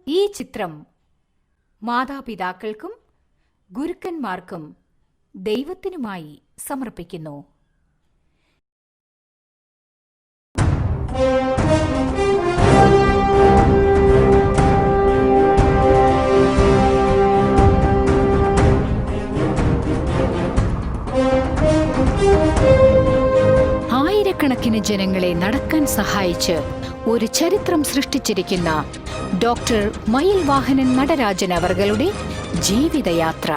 ഈ ചിത്രം മാതാപിതാക്കൾക്കും ഗുരുക്കന്മാർക്കും ദൈവത്തിനുമായി സമർപ്പിക്കുന്നു. ആയിരക്കണക്കിന് ജനങ്ങളെ നടക്കാൻ സഹായിച്ച് ഒരു ചരിത്രം സൃഷ്ടിച്ചിരിക്കുന്ന ഡോക്ടർ മയിൽ വാഹനൻ നടരാജൻ അവர்களுടെ ജീവിതയാത്ര.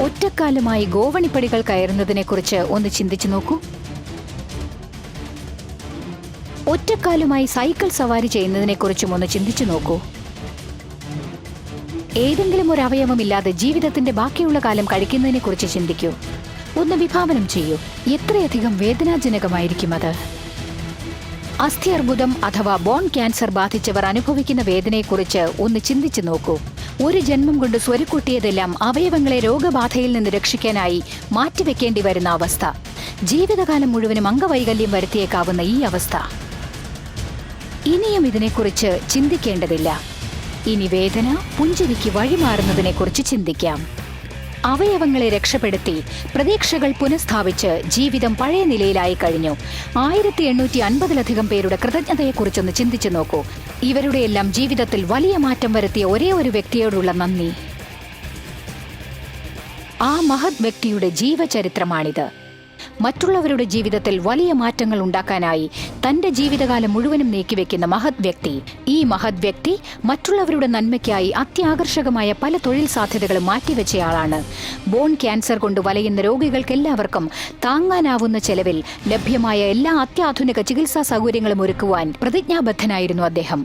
ഒറ്റക്കാലുമായി ഗോവണിപ്പടികൾ കയറുന്നതിനെക്കുറിച്ച് ഒന്ന് ചിന്തിച്ചു നോക്കൂ. ഒറ്റക്കാലുമായി സൈക്കിൾ സവാരി ചെയ്യുന്നതിനെക്കുറിച്ചും ഒന്ന് ചിന്തിച്ചു നോക്കൂ. ഏതെങ്കിലും ഒരു അവയവമില്ലാതെ ജീവിതത്തിന്റെ ബാക്കിയുള്ള കാലം കഴിക്കുന്നതിനെക്കുറിച്ച് ചിന്തിക്കൂ. ഒന്ന് വിഭാവനം ചെയ്യൂ. എത്രയധികം വേദനാജനകമായിരിക്കും അത്. അസ്ഥി അർബുദം അഥവാ ബോൺ ക്യാൻസർ ബാധിച്ചവർ അനുഭവിക്കുന്ന വേദനയെക്കുറിച്ച് ഒന്ന് ചിന്തിച്ചു നോക്കൂ. ഒരു ജന്മം കൊണ്ട് സ്വരുക്കൂട്ടിയതെല്ലാം അവയവങ്ങളെ രോഗബാധയിൽ നിന്ന് രക്ഷിക്കാനായി മാറ്റിവെക്കേണ്ടി വരുന്ന അവസ്ഥ. ജീവിതകാലം മുഴുവനും അംഗവൈകല്യം വരുത്തിയേക്കാവുന്ന ഈ അവസ്ഥ. ഇനിയും ഇതിനെക്കുറിച്ച് ചിന്തിക്കേണ്ടതില്ല. ഇനി വേദന പുഞ്ചിരിക്ക് വഴിമാറുന്നതിനെക്കുറിച്ച് ചിന്തിക്കാം. അവയവങ്ങളെ രക്ഷപ്പെടുത്തി പ്രതീക്ഷകൾ പുനഃസ്ഥാപിച്ച് ജീവിതം പഴയ നിലയിലായി കഴിഞ്ഞു. 1850-ലധികം പേരുടെ കൃതജ്ഞതയെക്കുറിച്ചൊന്ന് ചിന്തിച്ചു നോക്കൂ. ഇവരുടെയെല്ലാം ജീവിതത്തിൽ വലിയ മാറ്റം വരുത്തിയ ഒരേ ഒരു വ്യക്തിയോടുള്ള നന്ദി. ആ മഹത് വ്യക്തിയുടെ ജീവചരിത്രമാണിത്. മറ്റുള്ളവരുടെ ജീവിതത്തിൽ വലിയ മാറ്റങ്ങൾ ഉണ്ടാക്കാനായി തന്റെ ജീവിതകാലം മുഴുവനും നീക്കിവെക്കുന്ന മഹത് വ്യക്തി. ഈ മഹത് വ്യക്തി മറ്റുള്ളവരുടെ നന്മയ്ക്കായി അത്യാകർഷകമായ പല തൊഴിൽ സാധ്യതകളും മാറ്റിവെച്ചയാളാണ്. ബോൺ ക്യാൻസർ കൊണ്ട് വലയുന്ന രോഗികൾക്കെല്ലാവർക്കും താങ്ങാനാവുന്ന ചെലവിൽ ലഭ്യമായ എല്ലാ അത്യാധുനിക ചികിത്സാ സൗകര്യങ്ങളും ഒരുക്കുവാൻ പ്രതിജ്ഞാബദ്ധനായിരുന്നു അദ്ദേഹം.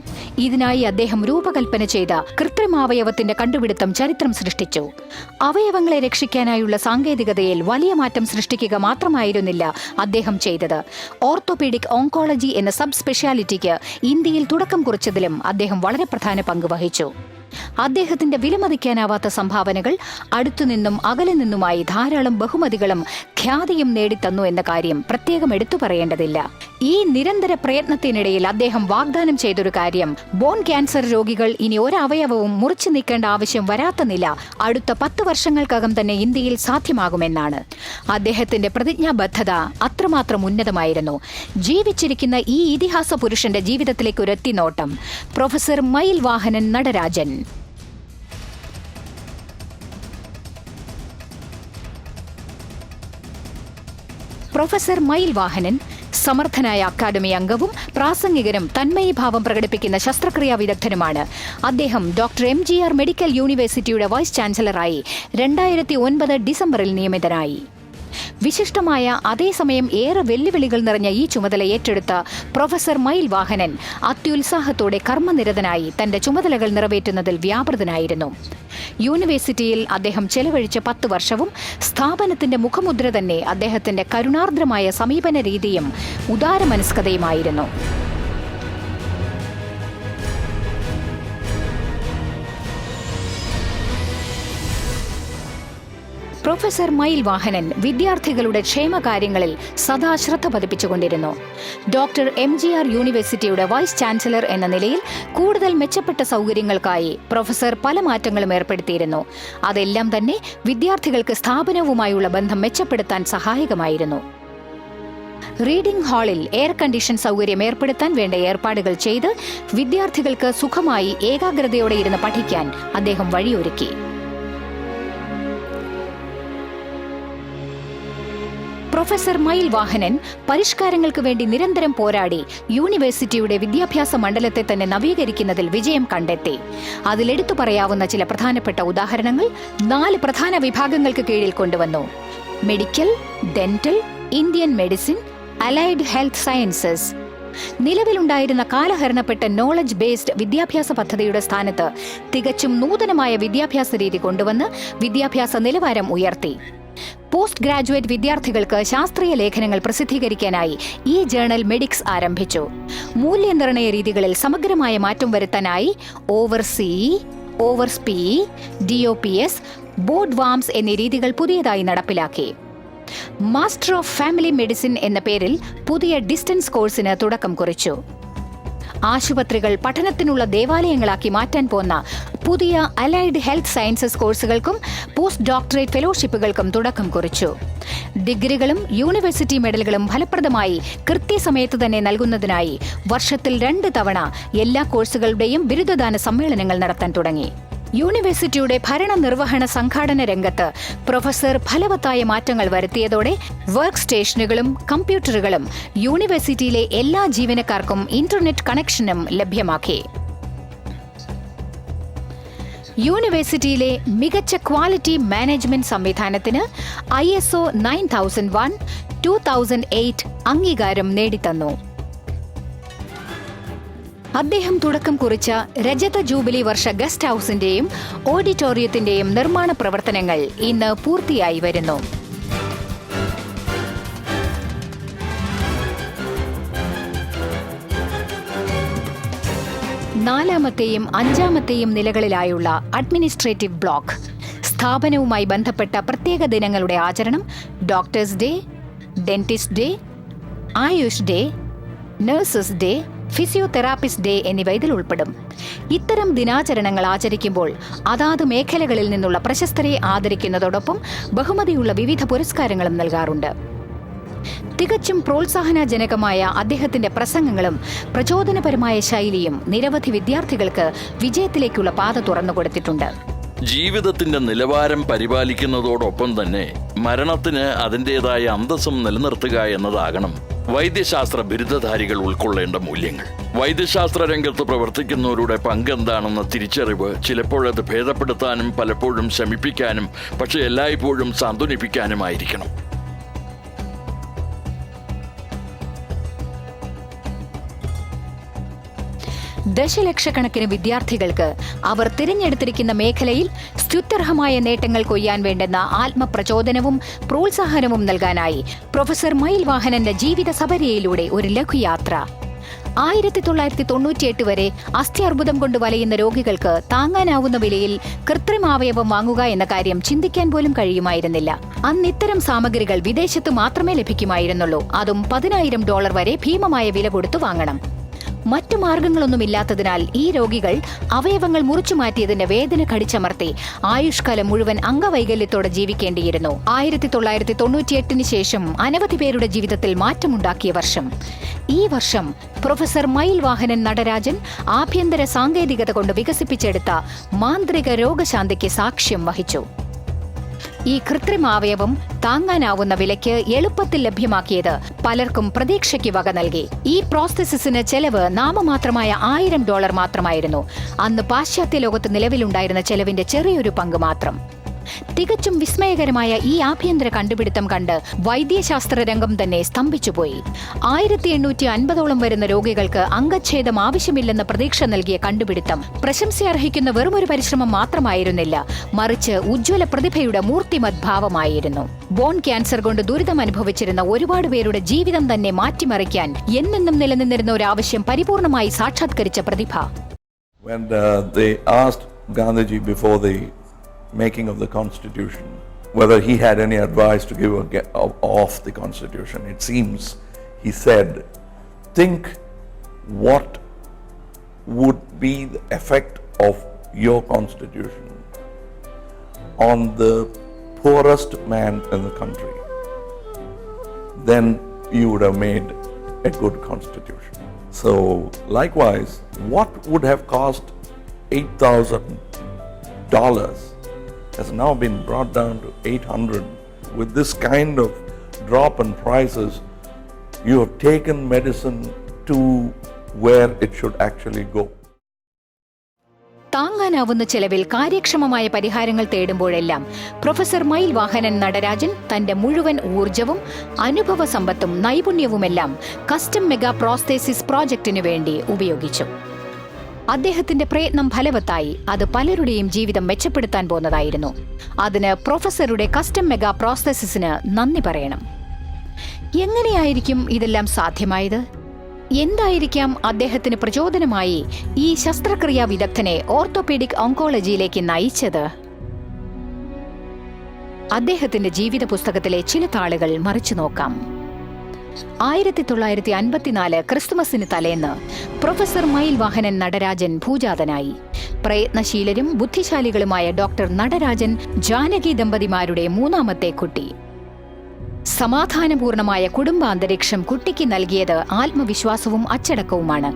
ഇതിനായി അദ്ദേഹം രൂപകൽപ്പന ചെയ്ത കൃത്രിമാവയവത്തിന്റെ കണ്ടുപിടുത്തം ചരിത്രം സൃഷ്ടിച്ചു. അവയവങ്ങളെ രക്ഷിക്കാനായുള്ള സാങ്കേതികതയിൽ വലിയ മാറ്റം സൃഷ്ടിക്കുക മാത്രമായിരുന്നില്ല അദ്ദേഹം ചെയ്തത്. ഓർത്തോപീഡിക് ഓങ്കോളജി എന്ന സബ് സ്പെഷ്യാലിറ്റിക്ക് ഇന്ത്യയിൽ തുടക്കം കുറിച്ചതിലും അദ്ദേഹം വളരെ പ്രധാന പങ്ക് വഹിച്ചു. അദ്ദേഹത്തിന്റെ വിലമതിക്കാനാവാത്ത സംഭാവനകൾ അടുത്തുനിന്നും അകലെ നിന്നുമായി ധാരാളം ബഹുമതികളും ഖ്യാതിയും നേടിത്തന്നു എന്ന കാര്യം പ്രത്യേകം എടുത്തു പറയേണ്ടതില്ല. ഈ നിരന്തര പ്രയത്നത്തിനിടയിൽ അദ്ദേഹം വാഗ്ദാനം ചെയ്തൊരു കാര്യം, ബോൺ ക്യാൻസർ രോഗികൾ ഇനി ഒരവയവവും മുറിച്ചു നീക്കേണ്ട ആവശ്യം വരാത്ത നില അടുത്ത 10 വർഷങ്ങൾക്കകം തന്നെ ഇന്ത്യയിൽ സാധ്യമാകുമെന്നാണ്. അദ്ദേഹത്തിന്റെ പ്രതിജ്ഞാബദ്ധത അത്രമാത്രം ഉന്നതമായിരുന്നു. ജീവിച്ചിരിക്കുന്ന ഈ ഇതിഹാസ പുരുഷന്റെ ജീവിതത്തിലേക്ക് ഒരു എത്തിനോട്ടം. പ്രൊഫസർ മയിൽ വാഹനൻ നടരാജൻ. പ്രൊഫസർ മയിൽ വാഹനൻ സമർത്ഥനായ അക്കാദമി അംഗവും പ്രാസംഗികനും തന്മയീഭാവം പ്രകടിപ്പിക്കുന്ന ശസ്ത്രക്രിയാ വിദഗ്ധനുമാണ്. അദ്ദേഹം ഡോക്ടർ MGR മെഡിക്കൽ യൂണിവേഴ്സിറ്റിയുടെ വൈസ് ചാൻസലറായി 2009 ഡിസംബറിൽ നിയമിതനായി. വിശിഷ്ടമായ അതേസമയം ഏറെ വെല്ലുവിളികൾ നിറഞ്ഞ ഈ ചുമതല ഏറ്റെടുത്ത പ്രൊഫസർ മയിൽ വാഹനൻ അത്യുത്സാഹത്തോടെ കർമ്മനിരതനായി തന്റെ ചുമതലകൾ നിറവേറ്റുന്നതിൽ വ്യാപൃതനായിരുന്നു. യൂണിവേഴ്സിറ്റിയിൽ അദ്ദേഹം ചെലവഴിച്ച 10 വർഷവും സ്ഥാപനത്തിന്റെ മുഖമുദ്ര തന്നെ അദ്ദേഹത്തിന്റെ കരുണാർദ്രമായ സമീപന രീതിയും ഉദാരമനസ്കതയുമായിരുന്നു. പ്രൊഫസർ മയിൽ വാഹനൻ വിദ്യാർത്ഥികളുടെ ക്ഷേമകാര്യങ്ങളിൽ സദാ ശ്രദ്ധ പതിപ്പിച്ചുകൊണ്ടിരുന്നു. ഡോക്ടർ MGR യൂണിവേഴ്സിറ്റിയുടെ വൈസ് ചാൻസലർ എന്ന നിലയിൽ കൂടുതൽ മെച്ചപ്പെട്ട സൗകര്യങ്ങൾക്കായി പ്രൊഫസർ പല മാറ്റങ്ങളും ഏർപ്പെടുത്തിയിരുന്നു. അതെല്ലാം തന്നെ വിദ്യാർത്ഥികൾക്ക് സ്ഥാപനവുമായുള്ള ബന്ധം മെച്ചപ്പെടുത്താൻ സഹായകമായിരുന്നു. റീഡിംഗ് ഹാളിൽ എയർ കണ്ടീഷൻ സൗകര്യം ഏർപ്പെടുത്താൻ വേണ്ട ഏർപ്പാടുകൾ ചെയ്ത് വിദ്യാർത്ഥികൾക്ക് സുഖമായി ഏകാഗ്രതയോടെ ഇരുന്ന് പഠിക്കാൻ അദ്ദേഹം വഴിയൊരുക്കി. പ്രൊഫസർ മയിൽ വാഹനൻ പരിഷ്കാരങ്ങൾക്ക് വേണ്ടി നിരന്തരം പോരാടി യൂണിവേഴ്സിറ്റിയുടെ വിദ്യാഭ്യാസ മണ്ഡലത്തെ തന്നെ നവീകരിക്കുന്നതിൽ വിജയം കണ്ടെത്തി. അതിലെടുത്തു പറയാവുന്ന ചില പ്രധാനപ്പെട്ട ഉദാഹരണങ്ങൾ 4 പ്രധാന വിഭാഗങ്ങൾക്ക് കീഴിൽ കൊണ്ടുവന്നു: medical, dental, Indian medicine, allied health sciences. നിലവിലുണ്ടായിരുന്ന കാലഹരണപ്പെട്ട നോളജ് ബേസ്ഡ് വിദ്യാഭ്യാസ പദ്ധതിയുടെ സ്ഥാനത്ത് തികച്ചും നൂതനമായ വിദ്യാഭ്യാസ രീതി കൊണ്ടുവന്ന് വിദ്യാഭ്യാസ നിലവാരം ഉയർത്തി. പോസ്റ്റ് ഗ്രാജുവേറ്റ് വിദ്യാർത്ഥികൾക്ക് ശാസ്ത്രീയ ലേഖനങ്ങൾ പ്രസിദ്ധീകരിക്കാനായി ഈ ജേണൽ മെഡിക്സ് ആരംഭിച്ചു. മൂല്യനിർണയ രീതികളിൽ സമഗ്രമായ മാറ്റം വരുത്താനായി ഓവർസി, ഓവർസ്പി, DOPS, ബോർഡ് വാംസ് എന്നീ രീതികൾ പുതിയതായി നടപ്പിലാക്കി. മാസ്റ്റർ ഓഫ് ഫാമിലി മെഡിസിൻ എന്ന പേരിൽ പുതിയ ഡിസ്റ്റൻസ് കോഴ്സിന് തുടക്കം കുറിച്ചു. ആശുപത്രികൾ പഠനത്തിനുള്ള ദേവാലയങ്ങളാക്കി മാറ്റാൻ പോന്ന പുതിയ അലൈഡ് ഹെൽത്ത് സയൻസസ് കോഴ്സുകൾക്കും പോസ്റ്റ് ഡോക്ടറേറ്റ് ഫെലോഷിപ്പുകൾക്കും തുടക്കം കുറിച്ചു. ഡിഗ്രികളും യൂണിവേഴ്സിറ്റി മെഡലുകളും ഫലപ്രദമായി കൃത്യസമയത്ത് തന്നെ നൽകുന്നതിനായി വർഷത്തിൽ 2 തവണ എല്ലാ കോഴ്സുകളുടെയും ബിരുദദാന സമ്മേളനങ്ങൾ നടത്താൻ തുടങ്ങി. യൂണിവേഴ്സിറ്റിയുടെ ഭരണനിർവഹണ സംഘാടന രംഗത്ത് പ്രൊഫസർ ഫലവത്തായ മാറ്റങ്ങൾ വരുത്തിയതോടെ വർക്ക് സ്റ്റേഷനുകളും കമ്പ്യൂട്ടറുകളും യൂണിവേഴ്സിറ്റിയിലെ എല്ലാ ജീവനക്കാർക്കും ഇന്റർനെറ്റ് കണക്ഷനും ലഭ്യമാക്കി. യൂണിവേഴ്സിറ്റിയിലെ മികച്ച ക്വാളിറ്റി മാനേജ്മെന്റ് സംവിധാനത്തിന് ISO 9001, 2008 അംഗീകാരം നേടിത്തന്നു. അദ്ദേഹം തുടക്കം കുറിച്ച രജത ജൂബിലി വർഷ ഗസ്റ്റ് ഹൌസിന്റെയും ഓഡിറ്റോറിയത്തിന്റെയും നിർമ്മാണ പ്രവർത്തനങ്ങൾ ഇന്ന് പൂർത്തിയായി വരുന്നു. നാലാമത്തെയും 5ാമത്തെയും നിലകളിലായുള്ള അഡ്മിനിസ്ട്രേറ്റീവ് ബ്ലോക്ക്, സ്ഥാപനവുമായി ബന്ധപ്പെട്ട പ്രത്യേക ദിനങ്ങളുടെ ആചരണം, doctors day, dentist day, AYUSH day, nurses day, physiotherapist day എന്നിവ ഇതിൽ ഉൾപ്പെടും. ഇത്തരം ദിനാചരണങ്ങൾ ആചരിക്കുമ്പോൾ അതാത് മേഖലകളിൽ നിന്നുള്ള പ്രശസ്തരെ ആദരിക്കുന്നതോടൊപ്പം ബഹുമതിയുള്ള വിവിധ പുരസ്കാരങ്ങളും നൽകാറുണ്ട്. തികച്ചും പ്രോത്സാഹനജനകമായ അദ്ദേഹത്തിന്റെ പ്രസംഗങ്ങളും പ്രചോദനപരമായ ശൈലിയും നിരവധി വിദ്യാർത്ഥികൾക്ക് വിജയത്തിലേക്കുള്ള പാത തുറന്നുകൊടുത്തിട്ടുണ്ട്. ജീവിതത്തിന്റെ നിലവാരം പരിപാലിക്കുന്നതോടൊപ്പം തന്നെ മരണത്തിന് അതിൻ്റെതായ അന്തസ്സും നിലനിർത്തുക എന്നതാകണം വൈദ്യശാസ്ത്ര ബിരുദധാരികൾ ഉൾക്കൊള്ളേണ്ട മൂല്യങ്ങൾ. വൈദ്യശാസ്ത്ര രംഗത്ത് പ്രവർത്തിക്കുന്നവരുടെ പങ്കെന്താണെന്ന തിരിച്ചറിവ് ചിലപ്പോഴത് ഭേദപ്പെടുത്താനും പലപ്പോഴും ശമിപ്പിക്കാനും പക്ഷെ എല്ലായ്പ്പോഴും സാന്ത്വനിപ്പിക്കാനുമായിരിക്കണം. ദശലക്ഷക്കണക്കിന് വിദ്യാർത്ഥികൾക്ക് അവർ തിരഞ്ഞെടുത്തിരിക്കുന്ന മേഖലയിൽ സ്തുത്യർഹമായ നേട്ടങ്ങൾ കൊയ്യാൻ വേണ്ടുന്ന ആത്മപ്രചോദനവും പ്രോത്സാഹനവും നൽകാനായി പ്രൊഫസർ മയിൽ വാഹനന്റെ ജീവിത സബരിയയിലൂടെ ഒരു ലഘുയാത്ര. 1998 വരെ അസ്ഥ്യർബുദം കൊണ്ട് വലയുന്ന രോഗികൾക്ക് താങ്ങാനാവുന്ന വിലയിൽ കൃത്രിമാവയവം വാങ്ങുക എന്ന കാര്യം ചിന്തിക്കാൻ പോലും കഴിയുമായിരുന്നില്ല. അന്ന് ഇത്തരം സാമഗ്രികൾ വിദേശത്ത് മാത്രമേ ലഭിക്കുമായിരുന്നുള്ളൂ. അതും $10,000 വരെ ഭീമമായ വില കൊടുത്തു വാങ്ങണം. മറ്റു മാർഗങ്ങളൊന്നുമില്ലാത്തതിനാൽ ഈ രോഗികൾ അവയവങ്ങൾ മുറിച്ചു മാറ്റിയതിന്റെ വേദന കടിച്ചമർത്തി ആയുഷ്കാലം മുഴുവൻ അംഗവൈകല്യത്തോടെ ജീവിക്കേണ്ടിയിരുന്നു. 1998 ശേഷം അനവധി പേരുടെ ജീവിതത്തിൽ മാറ്റമുണ്ടാക്കിയ വർഷം. ഈ വർഷം പ്രൊഫസർ മയിൽ വാഹനൻ നടരാജൻ ആഭ്യന്തര സാങ്കേതികത കൊണ്ട് വികസിപ്പിച്ചെടുത്ത മാന്ത്രിക രോഗശാന്തിക്ക് സാക്ഷ്യം വഹിച്ചു. ഈ കൃത്രിമാവയവം താങ്ങാനാവുന്ന വിലയ്ക്ക് എളുപ്പത്തിൽ ലഭ്യമാക്കിയത് പലർക്കും പ്രതീക്ഷയ്ക്ക് വക നൽകി. ഈ പ്രോസ്തെസിന് ചെലവ് നാമമാത്രമായ $1000 മാത്രമായിരുന്നു. അന്ന് പാശ്ചാത്യ ലോകത്ത് നിലവിലുണ്ടായിരുന്ന ചെലവിന്റെ ചെറിയൊരു പങ്ക് മാത്രം. തികച്ചും വിസ്മയകരമായ ഈ ആഭ്യന്തര കണ്ടുപിടുത്തം കണ്ട് വൈദ്യശാസ്ത്ര രംഗം തന്നെ സ്തംഭിച്ചുപോയി. 1850ഓളം വരുന്ന രോഗികൾക്ക് അംഗച്ഛേദം ആവശ്യമില്ലെന്ന പ്രതീക്ഷ നൽകിയ കണ്ടുപിടുത്തം പ്രശംസയർഹിക്കുന്ന വെറുമൊരു പരിശ്രമം മാത്രമായിരുന്നില്ല, മറിച്ച് ഉജ്ജ്വല പ്രതിഭയുടെ മൂർത്തിമത് ഭാവമായിരുന്നു. ബോൺ ക്യാൻസർ കൊണ്ട് ദുരിതം അനുഭവിച്ചിരുന്ന ഒരുപാട് പേരുടെ ജീവിതം തന്നെ മാറ്റിമറിക്കാൻ എന്നെന്നും നിലനിന്നിരുന്ന ഒരു ആവശ്യം പരിപൂർണമായി സാക്ഷാത്കരിച്ച പ്രതിഭ. When they asked Gandhiji before the making of the constitution whether he had any advice to give off the constitution, it seems he said, think what would be the effect of your constitution on the poorest man in the country. Then you would have made a good constitution. So likewise, what would have cost $8,000 has now been brought down to 800. With this kind of drop in prices, you have taken medicine to where it should actually go. താങ്ങാനാവുന്ന ചെലവിൽ കാര്യക്ഷമമായ പരിഹാരങ്ങൾ തേടുമ്പോഴെല്ലാം professor മയിൽ വാഹനൻ നടരാജൻ തന്റെ മുഴുവൻ ഊർജവും അനുഭവ സമ്പത്തും നൈപുണ്യവുമെല്ലാം കസ്റ്റം മെഗാ പ്രോസ്തേസിസ് പ്രോജക്റ്റിനു വേണ്ടി ഉപയോഗിച്ചു. അദ്ദേഹത്തിന്റെ പ്രയത്നം ഫലവത്തായി. അത് പലരുടെയും ജീവിതം മെച്ചപ്പെടുത്താൻ പോന്നതായിരുന്നു. അതിന് പ്രൊഫസറുടെ കസ്റ്റം മെഗാ പ്രോസസസിന് നന്ദി പറയണം. എങ്ങനെയായിരിക്കും ഇതെല്ലാം സാധ്യമായത്? എന്തായിരിക്കാം അദ്ദേഹത്തിന് പ്രചോദനമായി ഈ ശസ്ത്രക്രിയാ വിദഗ്ധനെ ഓർത്തോപീഡിക് ഓങ്കോളജിയിലേക്ക് നയിച്ചത്? അദ്ദേഹത്തിന്റെ ജീവിത പുസ്തകത്തിലെ ചില താളുകൾ മറിച്ചു നോക്കാം. 1954 ക്രിസ്തുമസിന് തലേന്ന് പ്രൊഫസർ മയിൽവാഹനൻ നടരാജൻ ഭൂജാതനായി. പ്രയത്നശീലരും ബുദ്ധിശാലികളുമായ ഡോക്ടർ നടരാജൻ ജാനകി ദമ്പതിമാരുടെ മൂന്നാമത്തെ കുട്ടി. സമാധാനപൂർണമായ കുടുംബാന്തരീക്ഷം കുട്ടിക്ക് നൽകിയത് ആത്മവിശ്വാസവും അച്ചടക്കവുമാണ്.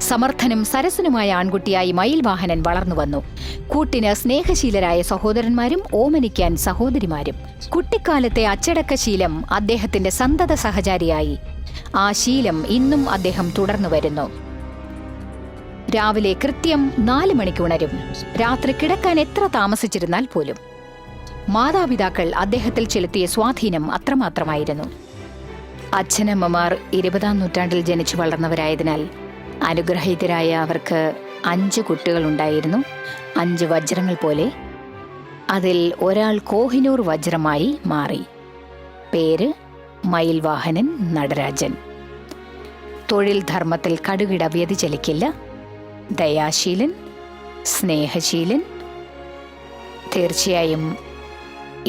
സമർത്ഥനും സരസനുമായ ആൺകുട്ടിയായി മയിൽവാഹനൻ വളർന്നുവന്നു. കൂട്ടിന് സ്നേഹശീലരായ സഹോദരന്മാരും ഓമനിക്കാൻ സഹോദരിമാരും. കുട്ടിക്കാലത്തെ അച്ചടക്കശീലം അദ്ദേഹത്തിന്റെ സന്തത സഹചാരിയായി. ആ ശീലം ഇന്നും അദ്ദേഹം തുടർന്നു വരുന്നു. രാവിലെ കൃത്യം 4 മണിക്ക് ഉണരും. രാത്രി കിടക്കാൻ എത്ര താമസിച്ചിരുന്നാൽ പോലും. മാതാപിതാക്കൾ അദ്ദേഹത്തിൽ ചെലുത്തിയ സ്വാധീനം അത്രമാത്രമായിരുന്നു. അച്ഛനമ്മമാർ 20-ാം നൂറ്റാണ്ടിൽ ജനിച്ചു വളർന്നവരായതിനാൽ അനുഗ്രഹീതരായ അവർക്ക് 5 കുട്ടികളുണ്ടായിരുന്നു. 5 വജ്രങ്ങൾ പോലെ. അതിൽ ഒരാൾ കോഹിനൂർ വജ്രമായി മാറി. പേര് മയിൽവാഹനൻ നടരാജൻ. തൊഴിൽ ധർമ്മത്തിൽ കടുകിട വ്യതിചലിക്കില്ല. ദയാശീലൻ, സ്നേഹശീലൻ. തീർച്ചയായും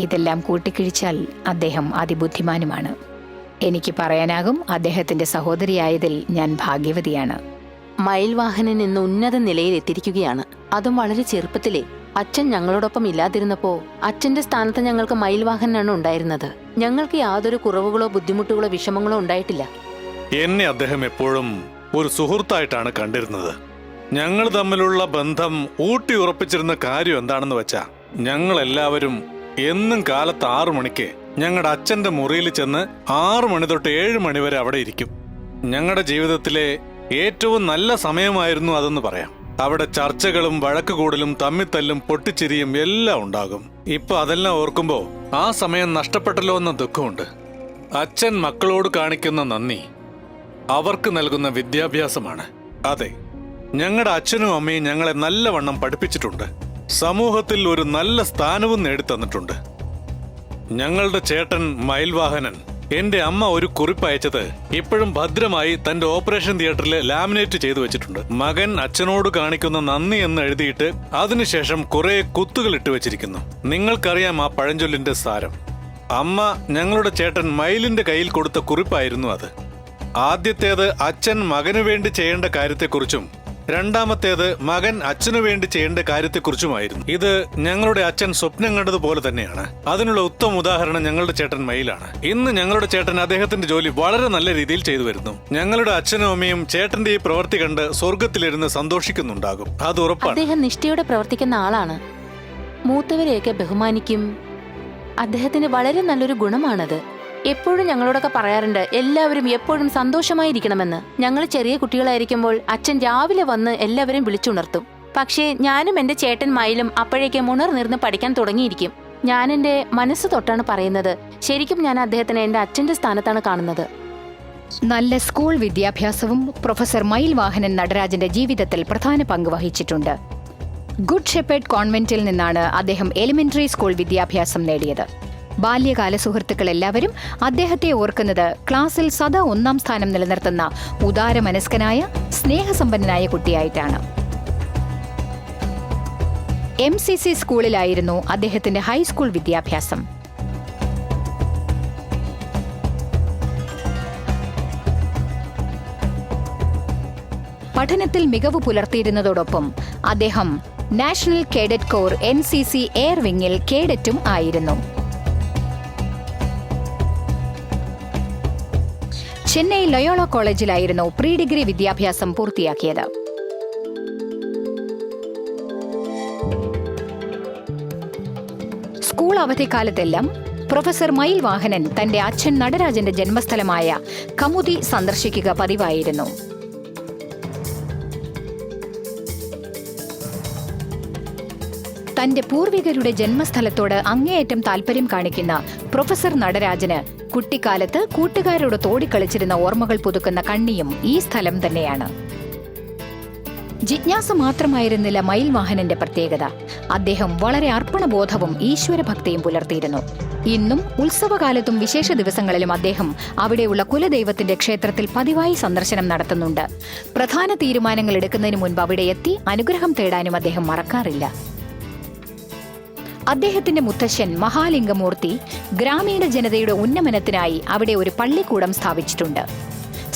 ഇതെല്ലാം കൂട്ടിക്കിഴിച്ചാൽ അദ്ദേഹം അതിബുദ്ധിമാനുമാണ്. എനിക്ക് പറയാനാകും, അദ്ദേഹത്തിന്റെ സഹോദരിയായതിൽ ഞാൻ ഭാഗ്യവതിയാണ്. മയിൽവാഹനൻ ഇന്ന് ഉന്നത നിലയിൽ എത്തിയിരിക്കുകയാണ്. അതും വളരെ ചെറുപ്പത്തിലേ. അച്ഛൻ ഞങ്ങളോടൊപ്പം ഇല്ലാതിരുന്നപ്പോ അച്ഛന്റെ സ്ഥാനത്ത് ഞങ്ങൾക്ക് മയിൽവാഹനാണ് ഉണ്ടായിരുന്നത്. ഞങ്ങൾക്ക് യാതൊരു കുറവുകളോ ബുദ്ധിമുട്ടുകളോ വിഷമങ്ങളോ ഉണ്ടായിട്ടില്ല. എന്നെ അദ്ദേഹം എപ്പോഴും ഒരു സുഹൃത്തായിട്ടാണ് കണ്ടിരുന്നത്. ഞങ്ങൾ തമ്മിലുള്ള ബന്ധം ഊട്ടി ഉറപ്പിച്ചിരുന്ന കാര്യം എന്താണെന്ന് വെച്ചാ, ഞങ്ങൾ എല്ലാവരും എന്നും കാലത്ത് 6 മണിക്ക് ഞങ്ങളുടെ അച്ഛന്റെ മുറിയിൽ ചെന്ന് 6 മണി തൊട്ട് 7 മണി വരെ അവിടെ ഇരിക്കും. ഞങ്ങളുടെ ജീവിതത്തിലെ ഏറ്റവും നല്ല സമയമായിരുന്നു അതെന്ന് പറയാം. അവിടെ ചർച്ചകളും വഴക്കുകൂടലും തമ്മിത്തല്ലും പൊട്ടിച്ചിരിയും എല്ലാം ഉണ്ടാകും. ഇപ്പൊ അതെല്ലാം ഓർക്കുമ്പോ ആ സമയം നഷ്ടപ്പെട്ടല്ലോ എന്ന ദുഃഖമുണ്ട്. അച്ഛൻ മക്കളോട് കാണിക്കുന്ന നന്ദി അവർക്ക് നൽകുന്ന വിദ്യാഭ്യാസമാണ്. അതെ, ഞങ്ങളുടെ അച്ഛനും അമ്മയും ഞങ്ങളെ നല്ലവണ്ണം പഠിപ്പിച്ചിട്ടുണ്ട്. സമൂഹത്തിൽ ഒരു നല്ല സ്ഥാനവും നേടിത്തന്നിട്ടുണ്ട്. ഞങ്ങളുടെ ചേട്ടൻ മയിൽവാഹനൻ എന്റെ അമ്മ ഒരു കുറിപ്പ് അയച്ചത് ഇപ്പോഴും ഭദ്രമായി തന്റെ ഓപ്പറേഷൻ തിയേറ്ററിൽ ലാമിനേറ്റ് ചെയ്തു വെച്ചിട്ടുണ്ട്. മകൻ അച്ഛനോട് കാണിക്കുന്ന നന്ദി എന്ന് എഴുതിയിട്ട് അതിനുശേഷം കുറെ കുത്തുകൾ ഇട്ട് വെച്ചിരിക്കുന്നു. നിങ്ങൾക്കറിയാം ആ പഴഞ്ചൊല്ലിന്റെ സാരം. അമ്മ ഞങ്ങളുടെ ചേട്ടൻ മയിലിന്റെ കയ്യിൽ കൊടുത്ത കുറിപ്പായിരുന്നു അത്. ആദ്യത്തേത് അച്ഛൻ മകനു വേണ്ടി ചെയ്യേണ്ട കാര്യത്തെക്കുറിച്ചും രണ്ടാമത്തേത് മകൻ അച്ഛനു വേണ്ടി ചെയ്യേണ്ട കാര്യത്തെക്കുറിച്ചുമായിരുന്നു. ഇത് ഞങ്ങളുടെ അച്ഛൻ സ്വപ്നം കണ്ടതുപോലെ തന്നെയാണ്. അതിനുള്ള ഉത്തമ ഉദാഹരണം ഞങ്ങളുടെ ചേട്ടൻ മയിലാണ്. ഇന്ന് ഞങ്ങളുടെ ചേട്ടൻ അദ്ദേഹത്തിന്റെ ജോലി വളരെ നല്ല രീതിയിൽ ചെയ്തു വരുന്നു. ഞങ്ങളുടെ അച്ഛനും അമ്മയും ചേട്ടന്റെ ഈ പ്രവൃത്തി കണ്ട് സ്വർഗത്തിലിരുന്ന് സന്തോഷിക്കുന്നുണ്ടാകും. അത് ഉറപ്പാണ്. അദ്ദേഹം നിഷ്ഠയോടെ പ്രവർത്തിക്കുന്ന ആളാണ്. മൂത്തവരെയൊക്കെ ബഹുമാനിക്കും. അദ്ദേഹത്തിന്റെ വളരെ നല്ലൊരു ഗുണമാണത്. എപ്പോഴും ഞങ്ങളോടൊക്കെ പറയാറുണ്ട്, എല്ലാവരും എപ്പോഴും സന്തോഷമായിരിക്കണമെന്ന്. ഞങ്ങൾ ചെറിയ കുട്ടികളായിരിക്കുമ്പോൾ അച്ഛൻ രാവിലെ വന്ന് എല്ലാവരും വിളിച്ചുണർത്തും. പക്ഷേ ഞാനും എന്റെ ചേട്ടൻ മയിലും അപ്പോഴേക്കും ഉണർന്നിരുന്ന് പഠിക്കാൻ തുടങ്ങിയിരിക്കും. ഞാൻ എന്റെ മനസ്സ് തൊട്ടാണ് പറയുന്നത്. ശരിക്കും ഞാൻ അദ്ദേഹത്തിനെ എന്റെ അച്ഛന്റെ സ്ഥാനത്താണ് കാണുന്നത്. നല്ല സ്കൂൾ വിദ്യാഭ്യാസവും പ്രൊഫസർ മയിൽവാഹനൻ നടരാജന്റെ ജീവിതത്തിൽ പ്രധാന പങ്ക് വഹിച്ചിട്ടുണ്ട്. ഗുഡ് ഷെപ്പേർഡ് കോൺവെന്റിൽ നിന്നാണ് അദ്ദേഹം എലിമെന്ററി സ്കൂൾ വിദ്യാഭ്യാസം നേടിയത്. ബാല്യകാല സുഹൃത്തുക്കൾ എല്ലാവരും അദ്ദേഹത്തെ ഓർക്കുന്നത് ക്ലാസ്സിൽ സദാ 1-ാം സ്ഥാനം നിലനിർത്തുന്ന ഉദാരമനസ്കനായ സ്നേഹസമ്പന്നനായ കുട്ടിയായിട്ടാണ്. MCC സ്കൂളിലായിരുന്നു അദ്ദേഹത്തിന്റെ ഹൈസ്കൂൾ വിദ്യാഭ്യാസം. പഠനത്തിൽ മികവ് പുലർത്തിയിരുന്നതോടൊപ്പം അദ്ദേഹം national cadet corps NCC air വിങ്ങിൽ കേഡറ്റും ആയിരുന്നു. ചെന്നൈ ലയോള കോളേജിലായിരുന്നു പ്രീ ഡിഗ്രി വിദ്യാഭ്യാസം പൂർത്തിയാക്കിയത്. സ്കൂൾ അവധിക്കാലത്തെല്ലാം പ്രൊഫസർ മയിൽവാഹനൻ തന്റെ അച്ഛൻ നടരാജന്റെ ജന്മസ്ഥലമായ കമുതി സന്ദർശിക്കുക പതിവായിരുന്നു. തന്റെ പൂർവികരുടെ ജന്മസ്ഥലത്തോട് അങ്ങേയറ്റം താൽപര്യം കാണിക്കുന്ന പ്രൊഫസർ നടരാജന് കുട്ടിക്കാലത്ത് കൂട്ടുകാരോട് തോടിക്കളിച്ചിരുന്ന ഓർമ്മകൾ പുതുക്കുന്ന കണ്ണിയും ഈ സ്ഥലം തന്നെയാണ്. ജിജ്ഞാസ മാത്രമായിരുന്നില്ല മയിൽ വാഹനന്റെ പ്രത്യേകത. അദ്ദേഹം വളരെ അർപ്പണബോധവും ഈശ്വരഭക്തിയും പുലർത്തിയിരുന്നു. ഇന്നും ഉത്സവകാലത്തും വിശേഷ ദിവസങ്ങളിലും അദ്ദേഹം അവിടെയുള്ള കുലദൈവത്തിന്റെ ക്ഷേത്രത്തിൽ പതിവായി സന്ദർശനം നടത്തുന്നുണ്ട്. പ്രധാന തീരുമാനങ്ങൾ എടുക്കുന്നതിന് മുൻപ് അവിടെ എത്തി അനുഗ്രഹം തേടാനും അദ്ദേഹം മറക്കാറില്ല. അദ്ദേഹത്തിന്റെ മുത്തശ്ശൻ മഹാലിംഗമൂർത്തി ഗ്രാമീണ ജനതയുടെ ഉന്നമനത്തിനായി അവിടെ ഒരു പള്ളിക്കൂടം സ്ഥാപിച്ചിട്ടുണ്ട്.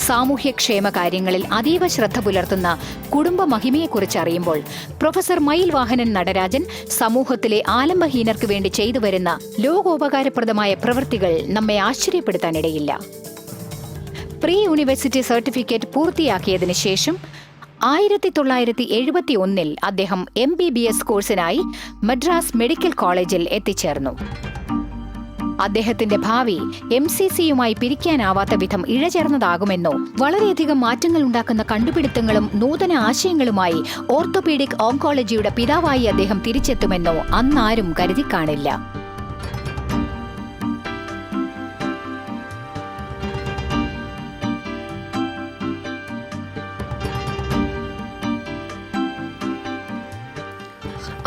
സാമൂഹ്യക്ഷേമ കാര്യങ്ങളിൽ അതീവ ശ്രദ്ധ പുലർത്തുന്ന കുടുംബ മഹിമയെക്കുറിച്ച് അറിയുമ്പോൾ പ്രൊഫസർ മയിൽ വാഹനൻ നടരാജൻ സമൂഹത്തിലെ ആലംബഹീനർക്ക് വേണ്ടി ചെയ്തു വരുന്ന ലോകോപകാരപ്രദമായ പ്രവൃത്തികൾ നമ്മെ ആശ്ചര്യപ്പെടുത്താനിടയില്ല. പ്രീ യൂണിവേഴ്സിറ്റി സർട്ടിഫിക്കറ്റ് പൂർത്തിയാക്കിയതിനു ശേഷം 1971 അദ്ദേഹം MBBS കോഴ്സിനായി മദ്രാസ് മെഡിക്കൽ കോളേജിൽ എത്തിച്ചേർന്നു. അദ്ദേഹത്തിന്റെ ഭാവി MCCയുമായി പിരിക്കാനാവാത്ത വിധം ഇഴചേർന്നതാകുമെന്നോ വളരെയധികം മാറ്റങ്ങൾ ഉണ്ടാക്കുന്ന കണ്ടുപിടുത്തങ്ങളും നൂതന ആശയങ്ങളുമായി ഓർത്തോപീഡിക് ഓങ്കോളജിയുടെ പിതാവായി അദ്ദേഹം തിരിച്ചെത്തുമെന്നോ അന്നാരും കരുതി കാണില്ല.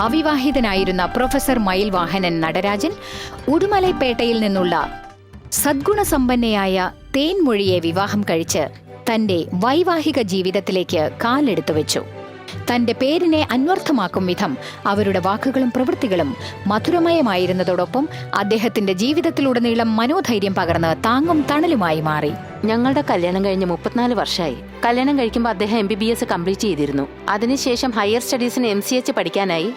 അവിവാഹിതനായിരുന്ന പ്രൊഫസർ മയിൽ വാഹനൻ നടരാജൻ ഉടുമലൈപ്പേട്ടയിൽ നിന്നുള്ള സദ്ഗുണസമ്പന്നയായ തേൻമൊഴിയെ വിവാഹം കഴിച്ച് തന്റെ വൈവാഹിക ജീവിതത്തിലേക്ക് കാലെടുത്തു വെച്ചു. തന്റെ പേരിനെ അന്വർത്ഥമാക്കും വിധം അവരുടെ വാക്കുകളും പ്രവൃത്തികളും മധുരമയമായിരുന്നതോടൊപ്പം അദ്ദേഹത്തിന്റെ ജീവിതത്തിലുടനീളം മനോധൈര്യം പകർന്ന് താങ്ങും തണലുമായി മാറി. ഞങ്ങളുടെ കല്യാണം കഴിഞ്ഞ് 34 വർഷമായി. കല്യാണം കഴിക്കുമ്പോൾ അദ്ദേഹം MBBS കംപ്ലീറ്റ് ചെയ്തിരുന്നു. അതിനുശേഷം ഹയർ സ്റ്റഡീസിന് MCH പഠിക്കാനായി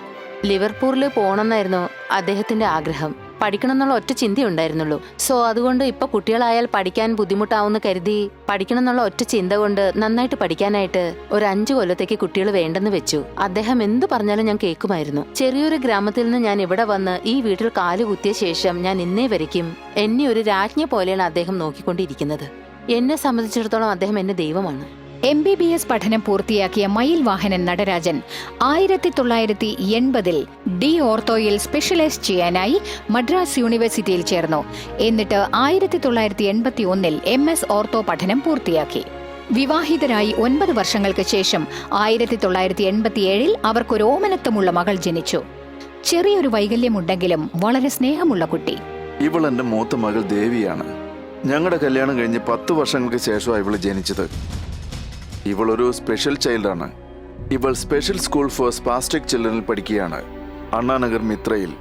ലിവർപൂളിൽ പോകണമെന്നായിരുന്നു അദ്ദേഹത്തിന്റെ ആഗ്രഹം. പഠിക്കണമെന്നുള്ള ഒറ്റ ചിന്തയുണ്ടായിരുന്നുള്ളൂ. സോ അതുകൊണ്ട് ഇപ്പൊ കുട്ടികളായാൽ പഠിക്കാൻ ബുദ്ധിമുട്ടാവുന്ന കരുതി പഠിക്കണമെന്നുള്ള ഒറ്റ ചിന്ത കൊണ്ട് നന്നായിട്ട് പഠിക്കാനായിട്ട് ഒരു 5 കൊല്ലത്തേക്ക് കുട്ടികൾ വേണ്ടെന്ന് വെച്ചു. അദ്ദേഹം എന്ത് പറഞ്ഞാലും ഞാൻ കേൾക്കുമായിരുന്നു. ചെറിയൊരു ഗ്രാമത്തിൽ നിന്ന് ഞാൻ ഇവിടെ വന്ന് ഈ വീട്ടിൽ കാലുകുത്തിയ ശേഷം ഞാൻ ഇന്നേ വരയ്ക്കും എന്നെ ഒരു രാജ്ഞ പോലെയാണ് അദ്ദേഹം നോക്കിക്കൊണ്ടിരിക്കുന്നത്. എന്നെ സംബന്ധിച്ചിടത്തോളം അദ്ദേഹം എന്റെ ദൈവമാണ്. MBBS പഠനം പൂർത്തിയാക്കിയ മയിൽ വാഹനൻ നടരാജൻ 1980 ഡി ഓർത്തോയിൽ സ്പെഷ്യലൈസ് ചെയ്യാനായി മദ്രാസ് യൂണിവേഴ്സിറ്റിയിൽ ചേർന്നു. എന്നിട്ട് 1981 MS ഓർത്തോ പഠനം പൂർത്തിയാക്കി. വിവാഹിതരായി 9 വർഷങ്ങൾക്ക് ശേഷം 1987 അവർക്കൊരു ഓമനത്വമുള്ള മകൾ ജനിച്ചു. ചെറിയൊരു വൈകല്യമുണ്ടെങ്കിലും വളരെ സ്നേഹമുള്ള കുട്ടി. ഇവൾ എന്റെ മൂത്ത മകൾ ദേവിയാണ്. ഞങ്ങളുടെ കല്യാണം കഴിഞ്ഞ് 10 വർഷങ്ങൾക്ക് ശേഷമാണ് ഇവള് ജനിച്ചത്. ഇവളൊരു സ്പെഷ്യൽ ചൈൽഡാണ്. ഇവൾ സ്പെഷ്യൽ സ്കൂൾ ഫോർ സ്പാസ്റ്റിക് ചിൽഡ്രനിൽ പഠിക്കുകയാണ്, അണ്ണാനഗർ മിത്രയിൽ.